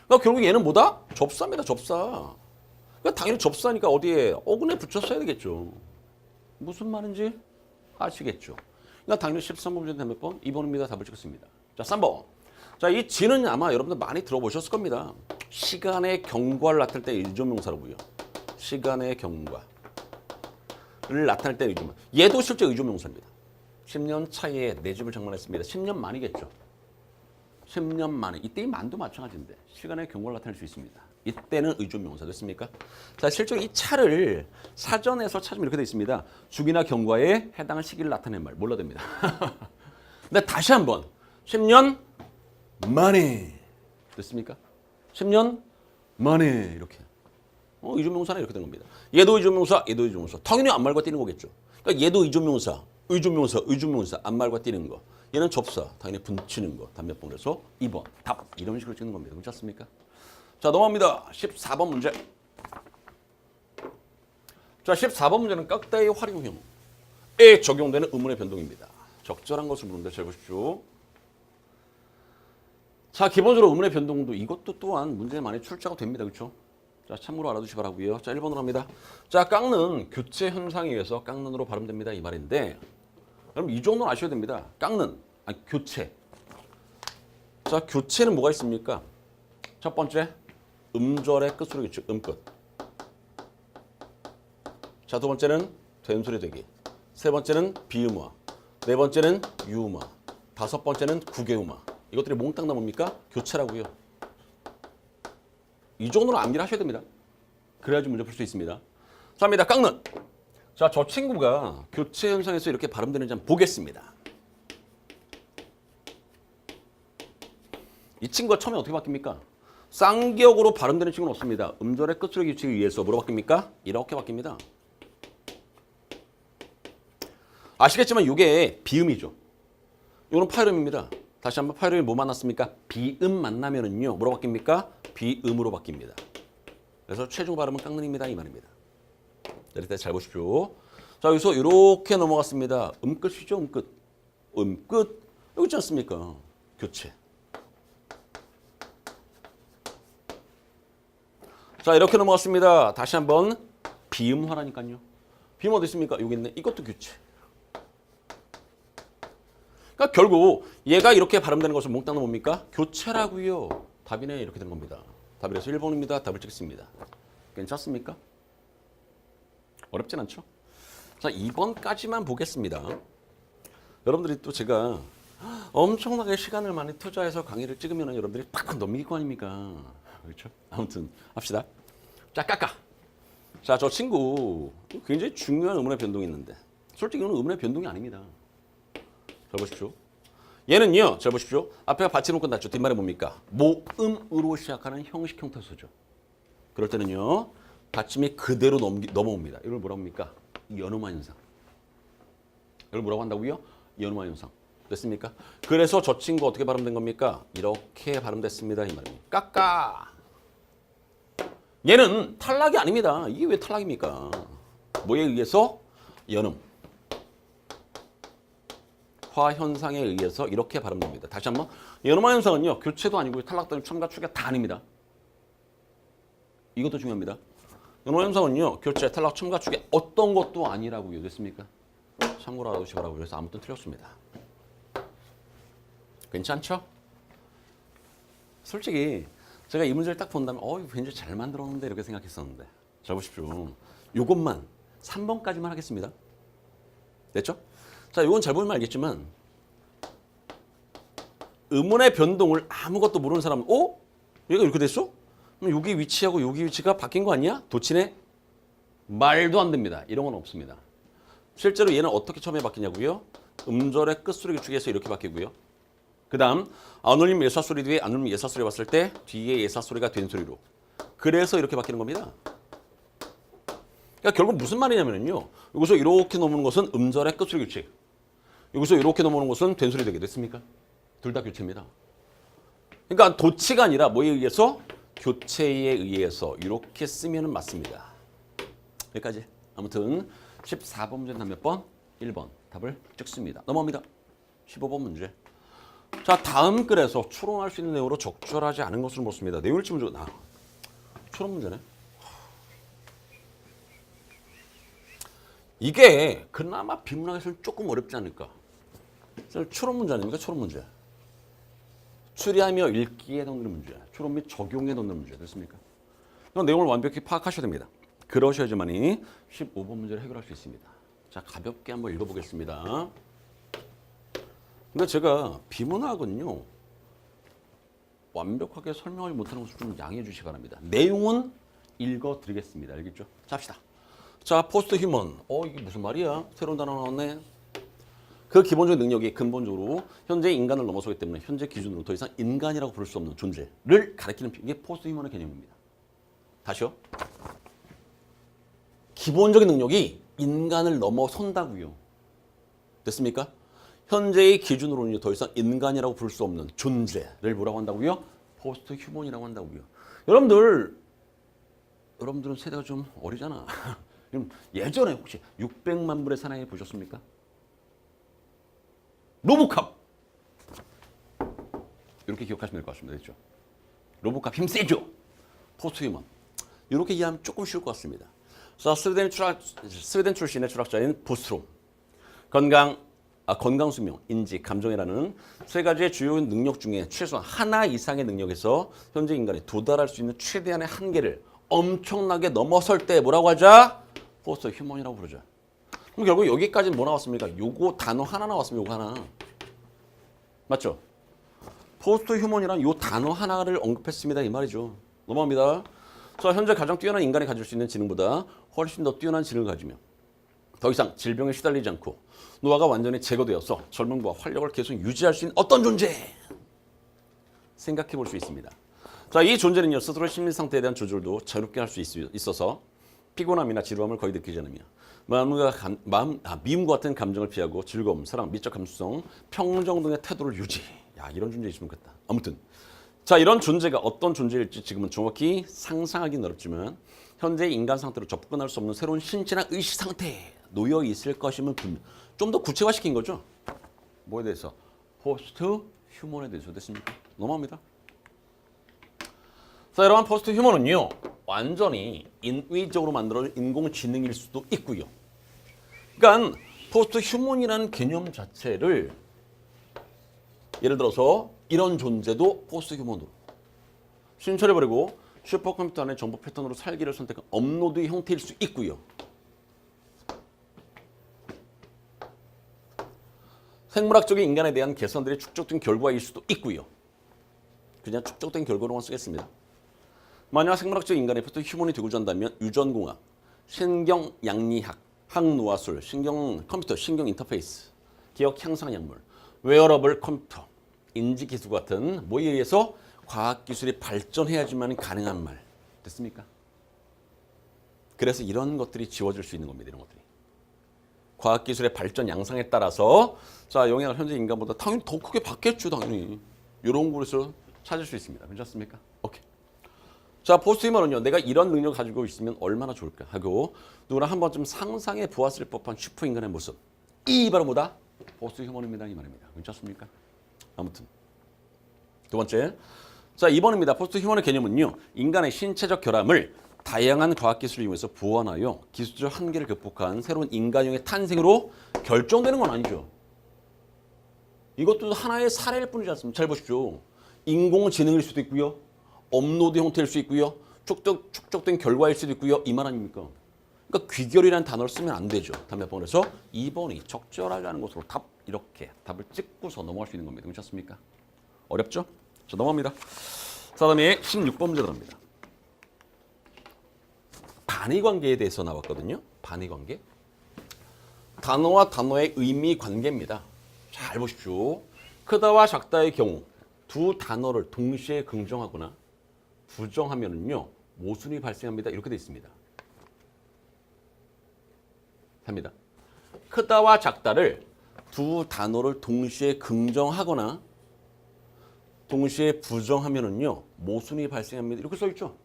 그러니까 결국 얘는 뭐다? 접사입니다. 접사. 그러니까 당연히 접사니까 어디에? 어근에 붙였어야 되겠죠. 무슨 말인지 아시겠죠? 그러니까 당연히 13번 문제 몇 번? 2번입니다. 답을 찍었습니다. 자, 3번. 자, 이 지는 아마 여러분들 많이 들어보셨을 겁니다. 시간의 경과를 나타낼 때 의존명사로고요. 시간의 경과를 나타낼 때 의존명. 얘도 실제 의존명사입니다. 10년 차이에 내 집을 장만했습니다. 10년 만이겠죠. 10년 만에. 이때 이 만도 마찬가지인데 시간의 경과를 나타낼 수 있습니다. 이때는 의존명사 됐습니까? 자, 실제로 이 차를 사전에서 찾으면 이렇게 되어 있습니다. 주기나 경과에 해당하는 시기를 나타낸 말. 몰라도 됩니다. 근데 다시 한번 10년 만에 됐습니까? 10년 만에 이렇게. 의존명사는 이렇게 된 겁니다. 얘도 의존명사, 얘도 의존명사. 당연히 앞말과 띄는 거겠죠. 그러니까 얘도 의존명사, 의존명사, 앞말과 띄는 거. 얘는 접사, 당연히 붙이는 거. 답 몇 번 그래서 2번. 답. 이런 식으로 찍는 겁니다. 그렇지 않습니까? 자, 넘어갑니다. 14번 문제. 자, 14번 문제는 깍다의 활용형에 적용되는 의문의 변동입니다. 적절한 것을 묻는데 잘 보십시오. 자, 기본적으로 의문의 변동도 이것도 또한 문제에 많이 출제가 됩니다. 그렇죠? 자, 참고로 알아두시기 바라고요. 자, 1번으로 합니다. 자, 깎는 교체 현상에 의해서 깎는으로 발음됩니다. 이 말인데 여러분 이 정도는 아셔야 됩니다. 깎는, 아니 교체. 자, 교체는 뭐가 있습니까? 첫 번째, 음절의 끝소리겠죠. 음끝. 자, 두 번째는 된소리 되기. 세 번째는 비음화. 네 번째는 유음화. 다섯 번째는 국외음화. 이것들이 몽땅 나옵니까? 교체라고요. 이 정도는 암기를 하셔야 됩니다. 그래야지 문제 풀 수 있습니다. 자, 합니다. 깎는. 자, 저 친구가 교체 현상에서 이렇게 발음되는지 한번 보겠습니다. 이 친구가 처음에 어떻게 바뀝니까? 쌍기역으로 발음되는 친구는 없습니다. 음절의 끝소리 규칙에 의해서 뭐로 바뀝니까? 이렇게 바뀝니다. 아시겠지만 이게 비음이죠. 이거는 파열음입니다. 다시 한번 파이름이 뭐 만났습니까? 비음 만나면은요. 뭐로 바뀝니까? 비음으로 바뀝니다. 그래서 최종 발음은 깎는입니다. 이 말입니다. 내릴 때 잘 보십시오. 자, 여기서 이렇게 넘어갔습니다. 음끝이죠, 음끝. 음끝. 여기 있지 않습니까? 교체. 자, 이렇게 넘어갔습니다. 다시 한번 비음화라니까요. 비음 어디 있습니까? 여기 있네. 이것도 교체. 그러니까 결국 얘가 이렇게 발음되는 것은 몽땅은 뭡니까? 교체라고요. 답이네. 이렇게 된 겁니다. 답이라서 1번입니다. 답을 찍습니다. 괜찮습니까? 어렵진 않죠? 자, 2번까지만 보겠습니다. 여러분들이 또 제가 엄청나게 시간을 많이 투자해서 강의를 찍으면 여러분들이 팍팍 넘길 거 아닙니까? 그렇죠? 아무튼 합시다. 자, 깎아. 자, 저 친구 굉장히 중요한 음운의 변동이 있는데 솔직히 이건 음운의 변동이 아닙니다. 잘 보십시오. 얘는요. 잘 보십시오. 앞에가 받침은 끝났죠. 뒷말이 뭡니까? 모음으로 시작하는 형식 형태소죠. 그럴 때는요. 받침이 그대로 넘어옵니다. 이걸 뭐라고 합니까? 연음화 현상. 이걸 뭐라고 한다고요? 연음화 현상. 됐습니까? 그래서 저 친구 어떻게 발음된 겁니까? 이렇게 발음됐습니다. 이 말입니다. 깎아. 얘는 탈락이 아닙니다. 이게 왜 탈락입니까? 뭐에 의해서? 연음. 화 현상에 의해서 이렇게 발음됩니다. 다시 한번. 연음화 현상은요. 교체도 아니고 탈락도 아니고 첨가 추가 다 아닙니다. 이것도 중요합니다. 연음화 현상은요. 교체, 탈락, 첨가 추가 어떤 것도 아니라고요. 됐습니까? 참고로 알아두시라고 그래서 아무튼 틀렸습니다. 괜찮죠? 솔직히 제가 이 문제를 딱 본다면 굉장히 잘 만들었는데 이렇게 생각했었는데 잘 보십시오. 요것만 3번까지만 하겠습니다. 됐죠? 자, 요건 잘 보면 알겠지만 음운의 변동을 아무것도 모르는 사람은 얘가 이렇게 됐어? 그럼 여기 위치하고 여기 위치가 바뀐 거 아니야? 도치네? 말도 안 됩니다. 이런 건 없습니다. 실제로 얘는 어떻게 처음에 바뀌냐고요? 음절의 끝소리 규칙에서 이렇게 바뀌고요. 그 다음 안 울림 예사소리 뒤에 안 울림 예사소리 봤을 때 뒤에 예사소리가 된 소리로. 그래서 이렇게 바뀌는 겁니다. 그러니까 결국 무슨 말이냐면요. 여기서 이렇게 넘어오는 것은 음절의 끝소리 규칙. 여기서 이렇게 넘어오는 것은 된 소리 되게 됐습니까? 둘 다 교체입니다. 그러니까 도치가 아니라 뭐에 의해서? 교체에 의해서 이렇게 쓰면 맞습니다. 여기까지. 아무튼 14번 문제는 몇 번? 1번. 답을 찍습니다. 넘어갑니다. 15번 문제. 자, 다음 글에서 추론할 수 있는 내용으로 적절하지 않은 것을 묻습니다. 내용을 치면 추론 문제네. 이게 그나마 비문학에서는 조금 어렵지 않을까. 추론 문제 아닙니까? 추론 문제. 추리하며 읽기에 넣는 문제. 추론 및 적용에 넣는 문제. 됐습니까? 이건 내용을 완벽히 파악하셔야 됩니다. 그러셔야지만이 15번 문제를 해결할 수 있습니다. 자, 가볍게 한번 읽어보겠습니다. 근데 제가 비문학은요. 완벽하게 설명을 못하는 것을 좀 양해해 주시기 바랍니다. 내용은 읽어드리겠습니다. 알겠죠? 자, 합시다. 자, 포스트 휴먼. 이게 무슨 말이야? 새로운 단어 나왔네. 그 기본적인 능력이 근본적으로 현재 인간을 넘어서기 때문에 현재 기준으로 더 이상 인간이라고 부를 수 없는 존재를 가리키는 이게 포스트 휴먼의 개념입니다. 다시요. 기본적인 능력이 인간을 넘어선다고요. 됐습니까? 현재의 기준으로는 더 이상 인간이라고 부를 수 없는 존재를 뭐라고 한다고요? 포스트 휴먼이라고 한다고요. 여러분들은 세대가 좀 어리잖아. 예전에 혹시 600만 불의 사나이 보셨습니까? 로보캅. 이렇게 기억하시면 될 것 같습니다. 됐죠? 로보캅 힘 세죠? 포스트 휴먼. 이렇게 이해하면 조금 쉬울 것 같습니다. 자, 스웨덴 출신의 철학자인 보스트롬. 건강, 수명, 인지, 감정이라는 세 가지의 주요 능력 중에 최소한 하나 이상의 능력에서 현재 인간이 도달할 수 있는 최대한의 한계를 엄청나게 넘어설 때 뭐라고 하자? 포스트 휴먼이라고 부르죠. 그럼 결국 여기까지는 뭐 나왔습니까? 요거 단어 하나 나왔습니다. 요거 하나. 맞죠? 포스트 휴먼이란 요 단어 하나를 언급했습니다. 이 말이죠. 넘어갑니다. 자, 현재 가장 뛰어난 인간이 가질 수 있는 지능보다 훨씬 더 뛰어난 지능을 가지며 더 이상 질병에 시달리지 않고 노화가 완전히 제거되어서 젊음과 활력을 계속 유지할 수 있는 어떤 존재? 생각해 볼 수 있습니다. 자, 이 존재는요, 스스로의 심리 상태에 대한 조절도 자유롭게 할 수 있어서 피곤함이나 지루함을 거의 느끼지 않으며 미움과 같은 감정을 피하고 즐거움, 사랑, 미적 감수성, 평정 등의 태도를 유지. 야, 이런 존재 있으면 좋겠다. 아무튼 자, 이런 존재가 어떤 존재일지 지금은 정확히 상상하기는 어렵지만 현재 인간 상태로 접근할 수 없는 새로운 신체나 의식 상태에 놓여 있을 것임을 좀 더 구체화시킨 거죠. 뭐에 대해서? 포스트 휴먼에 대해서. 됐습니까? 넘어갑니다. 자, 여러분, 포스트 휴먼은요, 완전히 인위적으로 만들어진 인공지능일 수도 있고요. 그러니까 포스트 휴먼이라는 개념 자체를 예를 들어서 이런 존재도 포스트 휴먼으로 신체를 버리고 슈퍼컴퓨터 안에 정보 패턴으로 살기를 선택한 업로드의 형태일 수 있고요. 생물학적인 인간에 대한 개선들이 축적된 결과일 수도 있고요. 그냥 축적된 결과로만 쓰겠습니다. 만약 생물학적 인간의 포스트 휴먼이 되고자 한다면 유전공학, 신경양리학, 항노화술, 신경컴퓨터, 신경인터페이스, 기억 향상 약물, 웨어러블 컴퓨터, 인지기술 같은 뭐에 의해서 과학기술이 발전해야지만 가능한 말. 됐습니까? 그래서 이런 것들이 지워질 수 있는 겁니다. 이런 것들이. 과학기술의 발전 양상에 따라서 자, 영향을 현재 인간보다 당연히 더 크게 받겠죠. 당연히. 이런 곳에서 찾을 수 있습니다. 괜찮습니까? 오케이. 자, 포스트 휴먼은요, 내가 이런 능력을 가지고 있으면 얼마나 좋을까 하고 누구나 한 번쯤 상상해 보았을 법한 슈퍼인간의 모습. 이 바로 뭐다? 포스트 휴먼입니다. 이 말입니다. 괜찮습니까? 아무튼 두 번째, 자, 2번입니다. 포스트 휴먼의 개념은요, 인간의 신체적 결함을 다양한 과학기술을 이용해서 보완하여 기술적 한계를 극복한 새로운 인간형의 탄생으로 결정되는 건 아니죠. 이것도 하나의 사례일 뿐이지 않습니까? 잘 보십시오. 인공지능일 수도 있고요. 업로드 형태일 수 있고요. 축적된 결과일 수도 있고요. 이 말 아닙니까? 그러니까 귀결이라는 단어를 쓰면 안 되죠. 답 몇 번? 그래서 2번이 적절하지 않은 것으로 답 이렇게 답을 찍고서 넘어갈 수 있는 겁니다. 괜찮습니까? 어렵죠? 자, 넘어갑니다. 자, 다음에 16번 문제 들어갑니다. 반의관계에 대해서 나왔거든요. 반의관계. 단어와 단어의 의미 관계입니다. 잘 보십시오. 크다와 작다의 경우 두 단어를 동시에 긍정하거나 부정하면은요, 모순이 발생합니다. 이렇게 되어 있습니다. 합니다. 크다와 작다를 두 단어를 동시에 긍정하거나 동시에 부정하면은요, 모순이 발생합니다. 이렇게 써 있죠.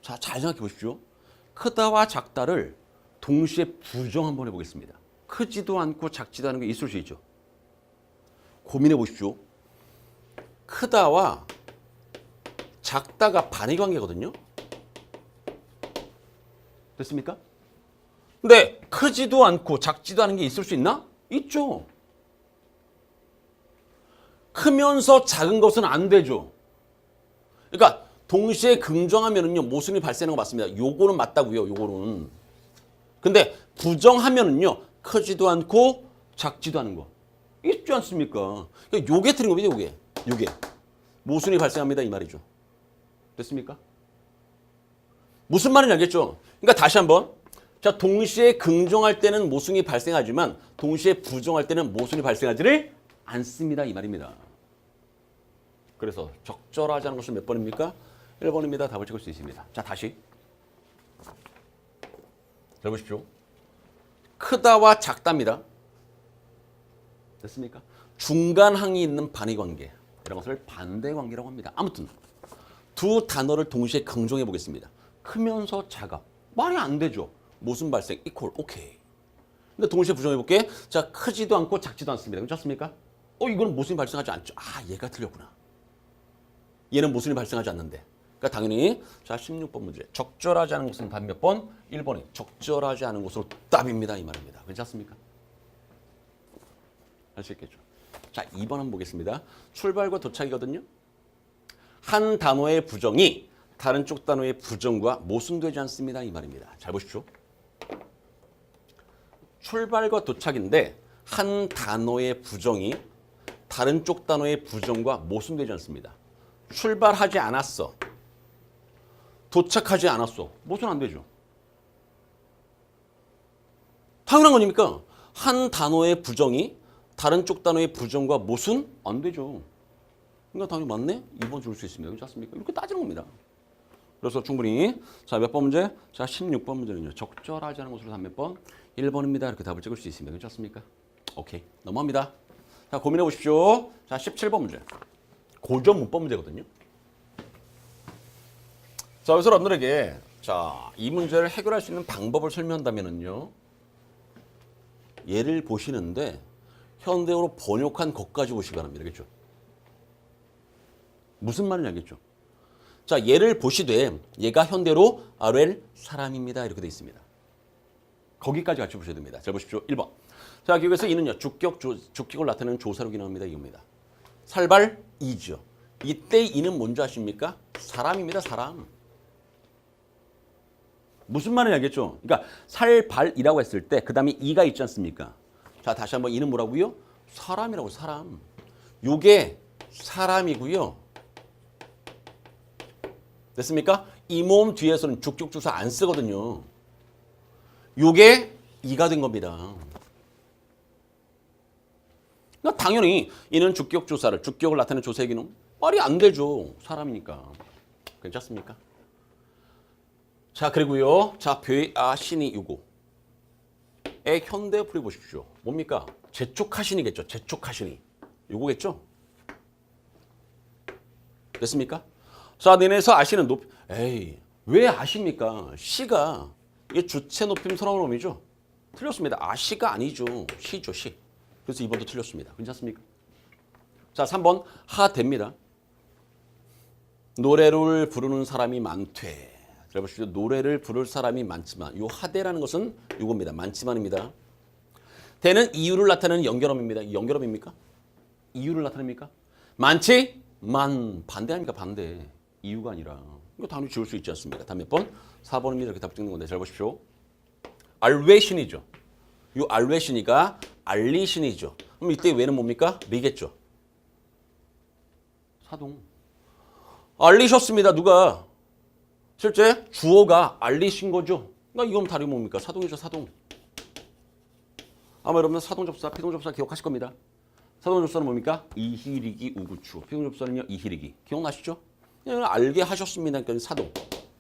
자, 잘 생각해 보십시오. 크다와 작다를 동시에 부정 한번 해보겠습니다. 크지도 않고 작지도 않은 게 있을 수 있죠. 고민해 보십시오. 크다와 작다가 반의 관계거든요. 됐습니까? 근데 크지도 않고 작지도 않은 게 있을 수 있나? 있죠. 크면서 작은 것은 안 되죠. 그러니까 동시에 긍정하면은요, 모순이 발생하는 거 맞습니다. 요거는 맞다고요. 요거는. 근데 부정하면은요, 크지도 않고 작지도 않은 거 있지 않습니까? 그러니까 요게 틀린 겁니다. 요게 모순이 발생합니다. 이 말이죠. 됐습니까? 무슨 말인지 알겠죠? 그러니까 다시 한번. 자, 동시에 긍정할 때는 모순이 발생하지만 동시에 부정할 때는 모순이 발생하지를 않습니다. 이 말입니다. 그래서 적절하지 않은 것은 몇 번입니까? 1번입니다. 답을 찍을 수 있습니다. 자, 다시. 잘 보십시오. 크다와 작답니다. 됐습니까? 중간항이 있는 반의관계. 이런 것을 반대관계라고 합니다. 아무튼 두 단어를 동시에 긍정해 보겠습니다. 크면서 작아. 말이 안 되죠. 모순 발생 이퀄 오케이. 근데 동시에 부정해 볼게. 자, 크지도 않고 작지도 않습니다. 괜찮습니까? 이거는 모순이 발생하지 않죠. 아, 얘가 틀렸구나. 얘는 모순이 발생하지 않는데. 그러니까 당연히 자, 16번 문제. 적절하지 않은 것은 답 몇 번? 1번이 적절하지 않은 것으로 답입니다. 이 말입니다. 괜찮습니까? 할 수 있겠죠. 자, 2번 한번 보겠습니다. 출발과 도착이거든요. 한 단어의 부정이 다른 쪽 단어의 부정과 모순되지 않습니다. 이 말입니다. 잘 보십시오. 출발과 도착인데 한 단어의 부정이 다른 쪽 단어의 부정과 모순되지 않습니다. 출발하지 않았어. 도착하지 않았어. 모순 안 되죠. 당연한 거니까 한 단어의 부정이 다른 쪽 단어의 부정과 모순 안 되죠. 그러니까 당연히 맞네? 2번 줄 수 있습니다. 그렇지 않습니까? 이렇게 따지는 겁니다. 그래서 충분히 자, 몇 번 문제? 자, 16번 문제는요. 적절하지 않은 것으로 답 몇 번? 1번입니다. 이렇게 답을 찍을 수 있습니다. 그렇지 않습니까? 오케이. 넘어갑니다. 자, 고민해 보십시오. 자, 17번 문제. 고전 문법 문제거든요. 자, 여기서 여러분들에게 자, 이 문제를 해결할 수 있는 방법을 설명한다면은요. 예를 보시는데 현대어로 번역한 것까지 보시기 바랍니다. 알겠죠? 무슨 말인지 알겠죠? 자, 예를 보시되 얘가 현대로 RL 사람입니다. 이렇게 돼 있습니다. 거기까지 같이 보셔야 됩니다. 잘 보십시오. 1번. 자, 여기서 이는요. 주격을 나타내는 조사로 기능합니다. 이겁니다. 살발이죠. 이때 이는 뭔지 아십니까? 사람입니다. 사람. 무슨 말인지 알겠죠? 그러니까 살발이라고 했을 때 그 다음에 이가 있지 않습니까? 자, 다시 한번 이는 뭐라고요? 사람이라고. 사람. 요게 사람이고요. 됐습니까? 이 모음 뒤에서는 주격조사 안 쓰거든요. 요게 이가 된 겁니다. 그러니까 당연히 이는 주격조사를 주격을 나타내는 조사의 기능 말이 안 되죠. 사람이니까. 괜찮습니까? 자, 그리고요. 자, 배아신이 요거의 현대 풀이 보십시오. 뭡니까? 재촉하신이겠죠. 재촉하신이. 요거겠죠? 됐습니까? 자, 내내서 아시는 높이. 에이, 왜 아십니까? 시가 이게 주체 높임 선언 어미죠? 틀렸습니다. 아시가 아니죠. 시죠, 시. 그래서 2번도 틀렸습니다. 괜찮습니까? 자, 3번 하됩니다. 노래를 부르는 사람이 많되. 잘 보십시오. 노래를 부를 사람이 많지만 요 하대라는 것은 요겁니다. 많지만입니다. 대는 이유를 나타내는 연결어입니다. 연결어입니까? 이유를 나타냅니까? 많지만 반대 아닙니까? 반대. 이유가 아니라. 이거 당연히 지울 수 있지 않습니까? 다음 몇 번? 4번입니다. 이렇게 답 찍는 건데 잘 보십시오. 알외신이죠. 요 알외신이가 알리신이죠. 그럼 이때 왜는 뭡니까? 리겠죠. 사동. 알리셨습니다. 누가? 실제 주어가 알리신 거죠. 그러니까 이건 다름이 뭡니까? 사동이죠. 사동. 아마 여러분 사동접사, 피동접사 기억하실 겁니다. 사동접사는 뭡니까? 이희리기 우구추. 피동접사는요. 이희리기. 기억나시죠? 알게 하셨습니다. 그러니까 사동.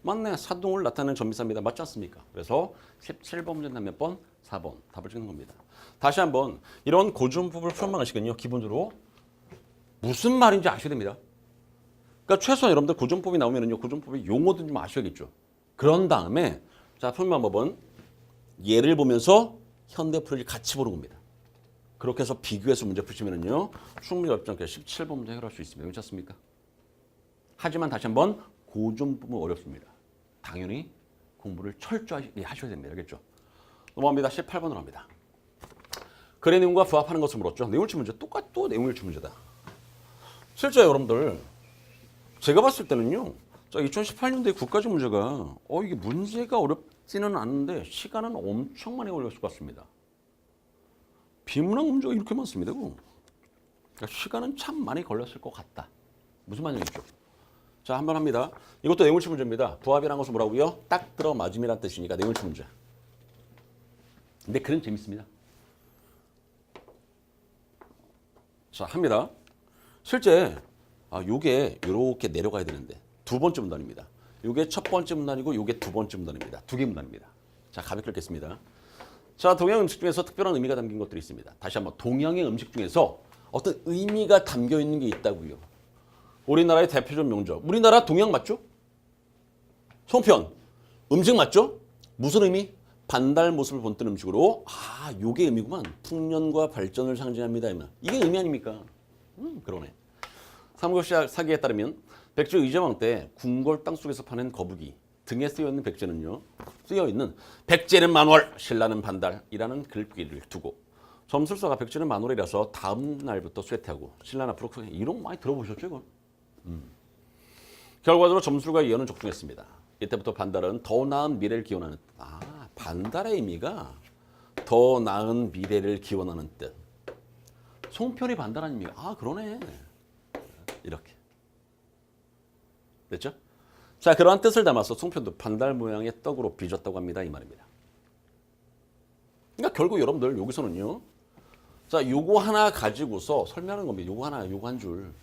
맞네. 사동을 나타내는 전미사입니다. 맞지 않습니까? 그래서 17번 문제는 몇 번? 4번. 답을 찍는 겁니다. 다시 한번 이런 고전법을 풀어나가시면요. 기본적으로 무슨 말인지 아셔야 됩니다. 그러니까 최소한 여러분들 고전법이 나오면은요. 고전법의 용어도 좀 아셔야겠죠. 그런 다음에 자, 푸는 방법은 예를 보면서 현대 풀이를 같이 보는 겁니다. 그렇게 해서 비교해서 문제 푸시면은요. 충분히 어렵지 않게 17번 문제 해결할 수 있습니다. 괜찮습니까? 하지만 다시 한번 고전법은 어렵습니다. 당연히 공부를 철저히 하셔야 됩니다. 알겠죠? 넘어갑니다. 18번으로 합니다. 글의 내용과 부합하는 것을 물었죠. 내용일치 문제. 또 내용일치 문제다. 실제 여러분들 제가 봤을 때는요. 자, 2018년도에 국가직 문제가 이게 문제가 어렵지는 않은데 시간은 엄청 많이 걸렸을 것 같습니다. 비문학 문제가 이렇게 많습니다. 그러니까 시간은 참 많이 걸렸을 것 같다. 무슨 말이겠죠? 자, 한번 합니다. 이것도 내용일치 문제입니다. 부합이라는 것은 뭐라고요? 딱 들어맞음이란 뜻이니까 내용일치 문제. 근데 글은 재밌습니다. 자, 합니다. 실제 요게 이렇게 내려가야 되는데 두 번째 문단입니다. 요게 첫 번째 문단이고 요게 두 번째 문단입니다. 두 개 문단입니다. 자, 가볍게 읽겠습니다. 자, 동양 음식 중에서 특별한 의미가 담긴 것들이 있습니다. 다시 한번 동양의 음식 중에서 어떤 의미가 담겨 있는 게 있다고요. 우리나라의 대표적 명절. 우리나라 동양 맞죠? 송편. 음식 맞죠? 무슨 의미? 반달 모습을 본뜬 음식으로 요게 의미구만. 풍년과 발전을 상징합니다. 이게 의미 아닙니까? 그러네. 삼국시 사기에 따르면 백제 의제왕 때 궁궐 땅속에서 파낸 거북이 등에 쓰여있는 백제는요. 쓰여있는 백제는 만월, 신라는 반달이라는 글귀를 두고 점술사가 백제는 만월이라서 다음 날부터 쇠퇴하고 신라는 앞으로 크게 이런 거 많이 들어보셨죠? 이건? 결과적으로 점술과 예언은 적중했습니다. 이때부터 반달은 더 나은 미래를 기원하는 뜻. 반달의 의미가 더 나은 미래를 기원하는 뜻. 송편이 반달한 의미가 그러네. 이렇게. 됐죠? 자, 그러한 뜻을 담아서 송편도 반달 모양의 떡으로 빚었다고 합니다. 이 말입니다. 그러니까 결국 여러분들 여기서는요. 자, 요거 하나 가지고서 설명하는 겁니다. 요거 하나, 요거 한 줄.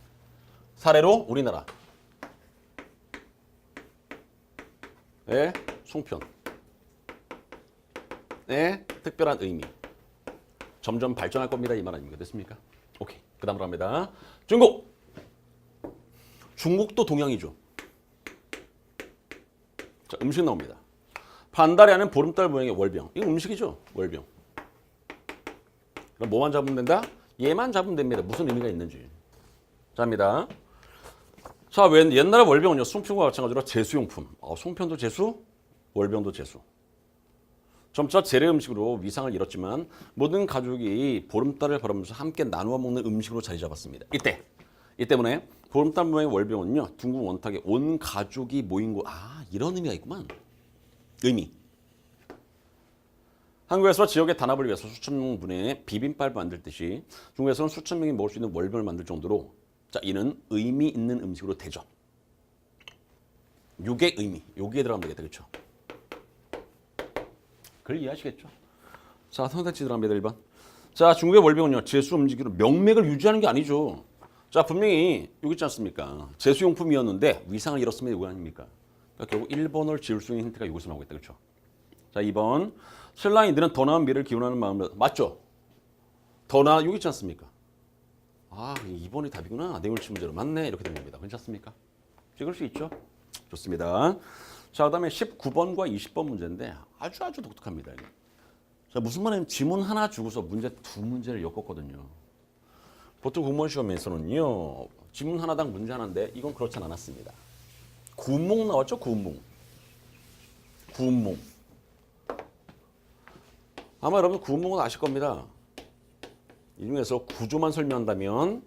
사례로 우리나라. 송편. 특별한 의미. 점점 발전할 겁니다. 이 말 아닙니까? 됐습니까? 오케이. 그 다음으로 갑니다. 중국. 중국도 동양이죠. 자, 음식 나옵니다. 반달에 하는 보름달 모양의 월병. 이거 음식이죠. 월병. 그럼 뭐만 잡으면 된다? 얘만 잡으면 됩니다. 무슨 의미가 있는지. 자, 합니다. 자, 옛날에 월병은요. 송편과 마찬가지로 제수용품. 송편도 제수, 월병도 제수. 점차 재래 음식으로 위상을 잃었지만 모든 가족이 보름달을 바라보면서 함께 나누어 먹는 음식으로 자리 잡았습니다. 이 때문에 보름달 모양의 월병은요. 둥근 원탁에 온 가족이 모인 곳. 이런 의미가 있구만. 의미. 한국에서 지역의 단합을 위해서 수천 명분의 비빔밥을 만들듯이 중국에서는 수천 명이 먹을 수 있는 월병을 만들 정도로 자, 이는 의미 있는 음식으로 되죠. 요게 의미. 요게 들어가면 되겠다. 그렇죠? 그걸 이해하시겠죠? 자, 선택지 들어갑니다. 1번. 자, 중국의 월병은요. 제수 음식으로 명맥을 유지하는 게 아니죠. 자, 분명히 여기 있지 않습니까? 제수용품이었는데 위상을 잃었으면 이거 아닙니까? 그러니까 결국 1번을 지을 수 있는 힌트가 여기서 나오겠다. 그렇죠? 자, 2번. 신랑이들은 더 나은 미래를 기원하는 마음으로 맞죠? 더 나아 여기 있지 않습니까? 2번이 답이구나. 내용일치 문제로 맞네. 이렇게 됩니다. 괜찮습니까? 찍을 수 있죠? 좋습니다. 자, 그다음에 19번과 20번 문제인데 아주 독특합니다. 자, 무슨 말이냐면 지문 하나 주고서 문제 두 문제를 엮었거든요. 보통 공무원 시험에서는요. 지문 하나당 문제 하나인데 이건 그렇지 않았습니다. 구문몽 나왔죠? 구문몽. 아마 여러분 구문몽은 아실 겁니다. 이 중에서 구조만 설명한다면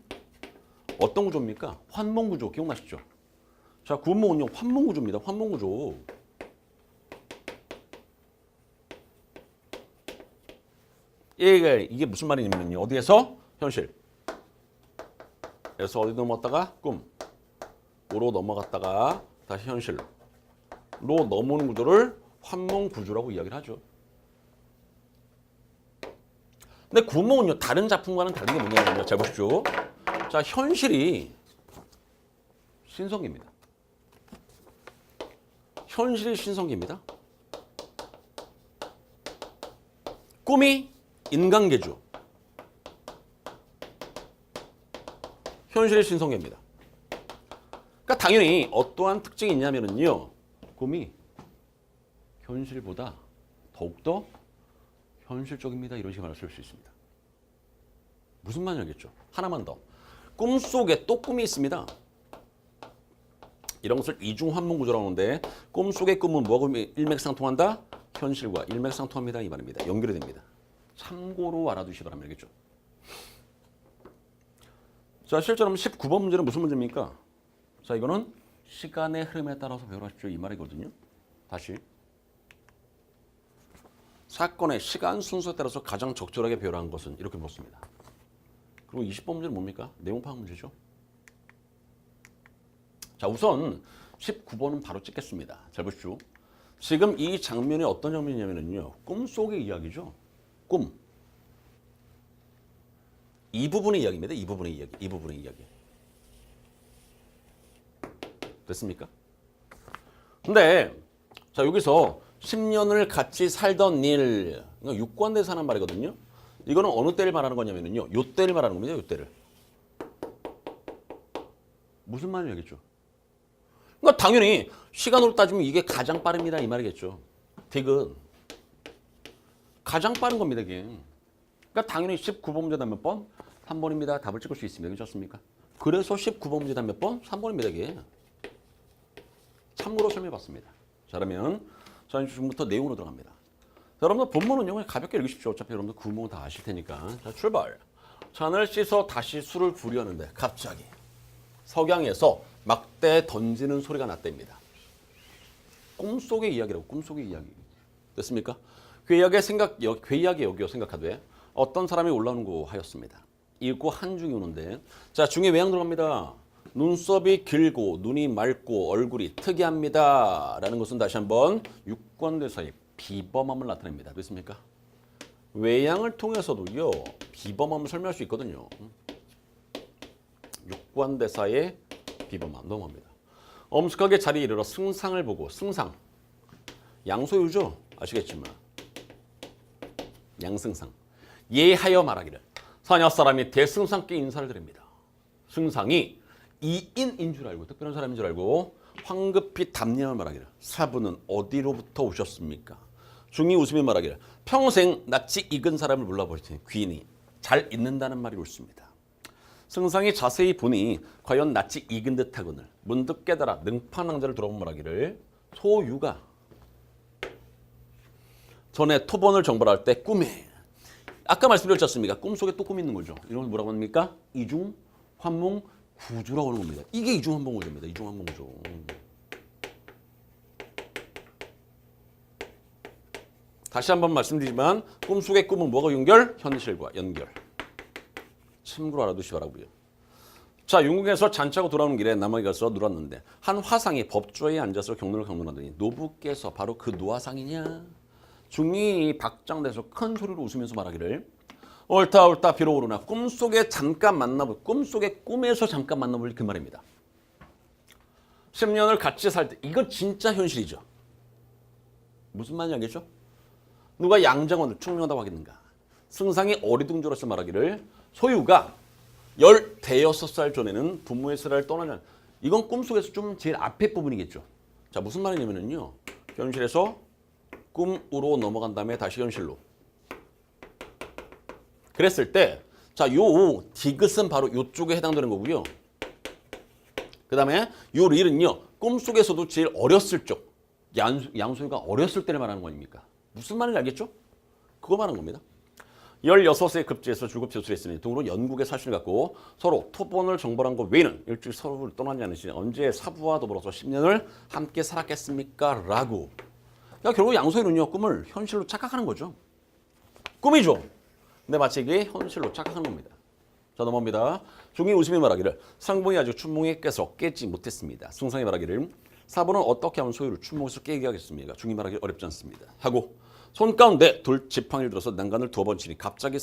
어떤 구조입니까? 환몽구조 기억나시죠? 자, 구문몽은요. 환몽구조입니다. 환몽구조. 이게 무슨 말이냐면요. 어디에서? 현실. 에서 어디 넘어갔다가 꿈으로 넘어갔다가 다시 현실로 넘어오는 구조를 환몽구조라고 이야기를 하죠. 근데 구몽은요. 다른 작품과는 다른 게 뭐냐면요. 잘 보십시오. 자, 현실이 신성기입니다. 현실이 신성기입니다. 꿈이 인간계죠. 현실의 신성계입니다. 그러니까 당연히 어떠한 특징이 있냐면요. 꿈이 현실보다 더욱더 현실적입니다. 이런 식으로 쓸 수 있습니다. 무슨 말이냐겠죠. 하나만 더. 꿈속에 또 꿈이 있습니다. 이런 것을 이중환몽구조라고 하는데 꿈속의 꿈은 뭐하고 일맥상통한다? 현실과 일맥상통합니다. 이 말입니다. 연결이 됩니다. 참고로 알아두시기 바랍니다. 알겠죠? 자, 실제로 19번 문제는 무슨 문제입니까? 자, 이거는 시간의 흐름에 따라서 배우십시오. 이 말이거든요. 다시. 사건의 시간 순서에 따라서 가장 적절하게 배열한 것은 이렇게 묻습니다. 그리고 20번 문제는 뭡니까? 내용 파악 문제죠. 자, 우선 19번은 바로 찍겠습니다. 잘 보십시오. 지금 이 장면이 어떤 장면이냐면요. 꿈속의 이야기죠. 꿈. 이 부분의 이야기입니다. 이 부분의 이야기. 됐습니까? 근데 자, 여기서 10년을 같이 살던 일, 육관대사 하는 말이거든요. 이거는 어느 때를 말하는 거냐면요. 요 때를 말하는 겁니다. 요 때를. 무슨 말이냐겠죠. 그러니까 당연히 시간으로 따지면 이게 가장 빠릅니다. 이 말이겠죠. 디귿. 가장 빠른 겁니다. 이게. 그러니까 당연히 19번 문제다 몇 번? 3번입니다. 답을 찍을 수 있습니다. 괜찮습니까? 그래서 19번 문제다 몇 번? 3번입니다. 이게. 참고로 설명해봤습니다. 자, 그러면 자, 지금부터 내용으로 들어갑니다. 자, 여러분들 본문은요. 그냥 가볍게 읽으십시오. 어차피 여러분들 구문은 다 아실 테니까. 자, 출발. 잔을 씻어 다시 술을 부려는데 갑자기 석양에서 막대 던지는 소리가 났답니다. 꿈속의 이야기라고. 꿈속의 이야기. 됐습니까? 괴이하게 여겨 생각하되 어떤 사람이 올라오는 하였습니다. 읽고 한중이 오는데 자, 중에 외양 들어갑니다. 눈썹이 길고 눈이 맑고 얼굴이 특이합니다. 라는 것은 다시 한번 육관대사의 비범함을 나타냅니다. 됐습니까? 외양을 통해서도요. 비범함을 설명할 수 있거든요. 육관대사의 비범함 넘어갑니다. 엄숙하게 자리에 이르러 승상을 보고 승상. 양소유죠? 아시겠지만 양승상. 예하여 말하기를 사냐 사람이 대승상께 인사를 드립니다. 승상이 이인인 줄 알고 특별한 사람인 줄 알고 황급히 답례을 말하기를 사부는 어디로부터 오셨습니까? 중이 웃으며 말하기를 평생 낯이 익은 사람을 몰라보시니 귀인이 잘 잊는다는 말이 옳습니다. 승상이 자세히 보니 과연 낯이 익은 듯하거늘 문득 깨달아 능판왕자를 돌아본 말하기를 소유가 전에 토본을 정벌할 때 꿈에 아까 말씀드렸지 않습니까? 꿈속에 또 꿈이 있는 거죠. 이런 걸 뭐라고 합니까? 이중 환몽 구조라고 하는 겁니다. 이게 이중 환몽 구조입니다. 이중 환몽 구조. 다시 한번 말씀드리지만 꿈속의 꿈은 뭐가 연결? 현실과 연결. 참고로 알아두시 바라고요. 자, 윤국에서 잔치하고 돌아오는 길에 남학이 가서 누웠는데 한 화상이 법조에 앉아서 경론을 강론하더니 노부께서 바로 그 노화상이냐? 중이 박장대서 큰 소리로 웃으면서 말하기를 옳다 옳다 비록 오르나 꿈속에 잠깐 만나볼 꿈속에 꿈에서 잠깐 만나볼 그 말입니다. 10년을 같이 살 때 이거 진짜 현실이죠. 무슨 말인지 알겠죠? 누가 양장원을 충명하다고 하겠는가? 승상이 어리둥절해서 말하기를 소유가 16살 전에는 부모의 세라를 떠나냐. 이건 꿈속에서 좀 제일 앞에 부분이겠죠. 자, 무슨 말이냐면요. 현실에서 꿈으로 넘어간 다음에 다시 현실로. 그랬을 때, 자, 요 디귿은 바로 요쪽에 해당되는 거고요. 그 다음에 요 릴은요, 꿈속에서도 제일 어렸을 적. 양소유가 어렸을 때를 말하는 거 아닙니까? 무슨 말인지 알겠죠? 그거 말하는 겁니다. 16세 급제에서 줄급 제출했으니 등으로 영국의 사실을 갖고 서로 토본을 정벌한 것 외에는 일찍 서로를 떠나지 않으시니 언제 사부와 더불어서 10년을 함께 살았겠습니까? 라고. 그러니까 결국 양소희는요, 꿈을 현실로 착각하는 거죠. 꿈이죠. 근데 마치 이게 현실로 착각하는 겁니다. 자, 넘어갑니다. 중이 웃으며 말하기를 상봉이 아직 춘몽에 깨지 못했습니다. 승상이 말하기를 사부는 어떻게 하면 소유를 춘몽에서 깨게 하겠습니까? 중이 말하기를 어렵지 않습니다. 하고 손 가운데 돌 지팡이를 들어서 난간을 2번 치니 갑자기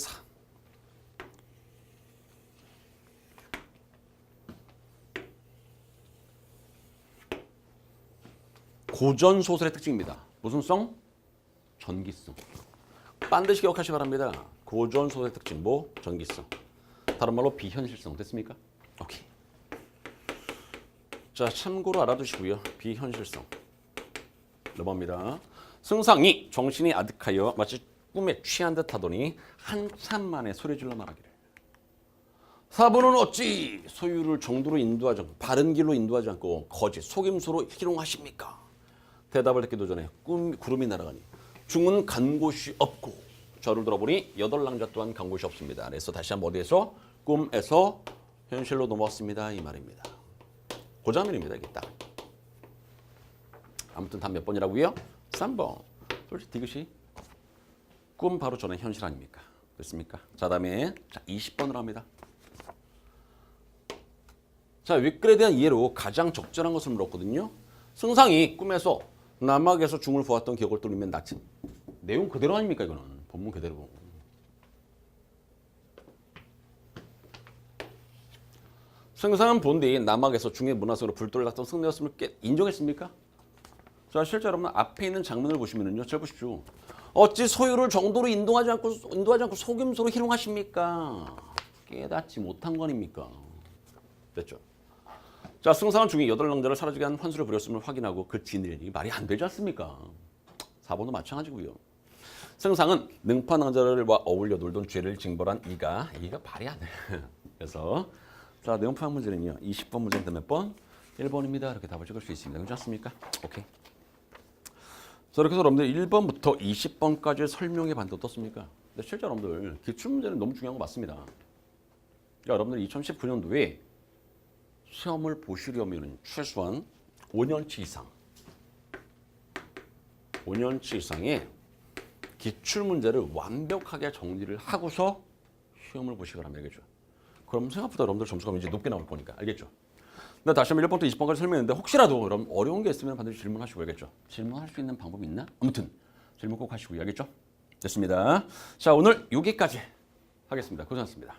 고전 소설의 특징입니다. 무슨 성? 전기성. 반드시 기억하시기 바랍니다. 고전 소설의 특징 뭐? 전기성. 다른 말로 비현실성. 됐습니까? 오케이. 자, 참고로 알아두시고요. 비현실성. 넘어갑니다. 승상이 정신이 아득하여 마치 꿈에 취한 듯 하더니 한참 만에 소리질러 말하기를 사부는 어찌 소유를 정도로 인도하지 않고 바른 길로 인도하지 않고 거짓 속임수로 희롱하십니까? 대답을 듣기도 전에 구름이 날아가니 중은 간 곳이 없고 저를 들어보니 8랑자 또한 간 곳이 없습니다. 그래서 다시 한번 어디에서? 꿈에서 현실로 넘어왔습니다. 이 말입니다. 고자면입니다. 이게 딱. 아무튼 답 몇 번이라고요? 3번. 솔직히 디귿이 꿈 바로 전에 현실 아닙니까? 됐습니까? 자, 다음에 20번으로 합니다. 자, 윗글에 대한 이해로 가장 적절한 것을 물었거든요. 승상이 꿈에서 남학에서 중을 보았던 기억을 떠올리면 낯이 내용 그대로 아닙니까? 이거는 본문 그대로. 승상은 본디 남학에서 중의 문화성으로 불도를 놨던 승려였음을 인정했습니까? 자, 실제 여러분 앞에 있는 장면을 보시면은요, 잘 보십시오. 어찌 소유를 정도로 인도하지 않고 속임수로 희롱하십니까? 깨닫지 못한 거 아닙니까? 됐죠? 자, 승상은 중에 8랑자를 사라지게 한 환수를 부렸음을 확인하고 그 진일, 이게 말이 안 되지 않습니까? 4번도 마찬가지고요. 승상은 능파낭자를과 어울려 놀던 죄를 징벌한 이가 말이 안 돼. 그래서 자, 능파 문제는요, 20번 문제인데 몇 번? 1번입니다. 이렇게 답을 찍을 수 있습니다. 그렇지 않습니까? 오케이. 자, 이렇게 해서 여러분들 1번부터 20번까지 설명해 봤는데 어떻습니까? 근데 실제 여러분들 기출문제는 너무 중요한 거 맞습니다. 그러니까 여러분들 2019년도에 시험을 보시려면 최소한 5년치 이상의 기출문제를 완벽하게 정리를 하고서 시험을 보시기 바랍니다. 알겠죠? 그럼 생각보다 여러분들 점수가 이제 높게 나올 거니까. 알겠죠? 근데 다시 한번 1번부터 20번까지 설명했는데 혹시라도 그럼 어려운 게 있으면 반드시 질문하시고 알겠죠? 질문할 수 있는 방법이 있나? 아무튼 질문 꼭 하시고요. 알겠죠? 됐습니다. 자, 오늘 여기까지 하겠습니다. 고생하셨습니다.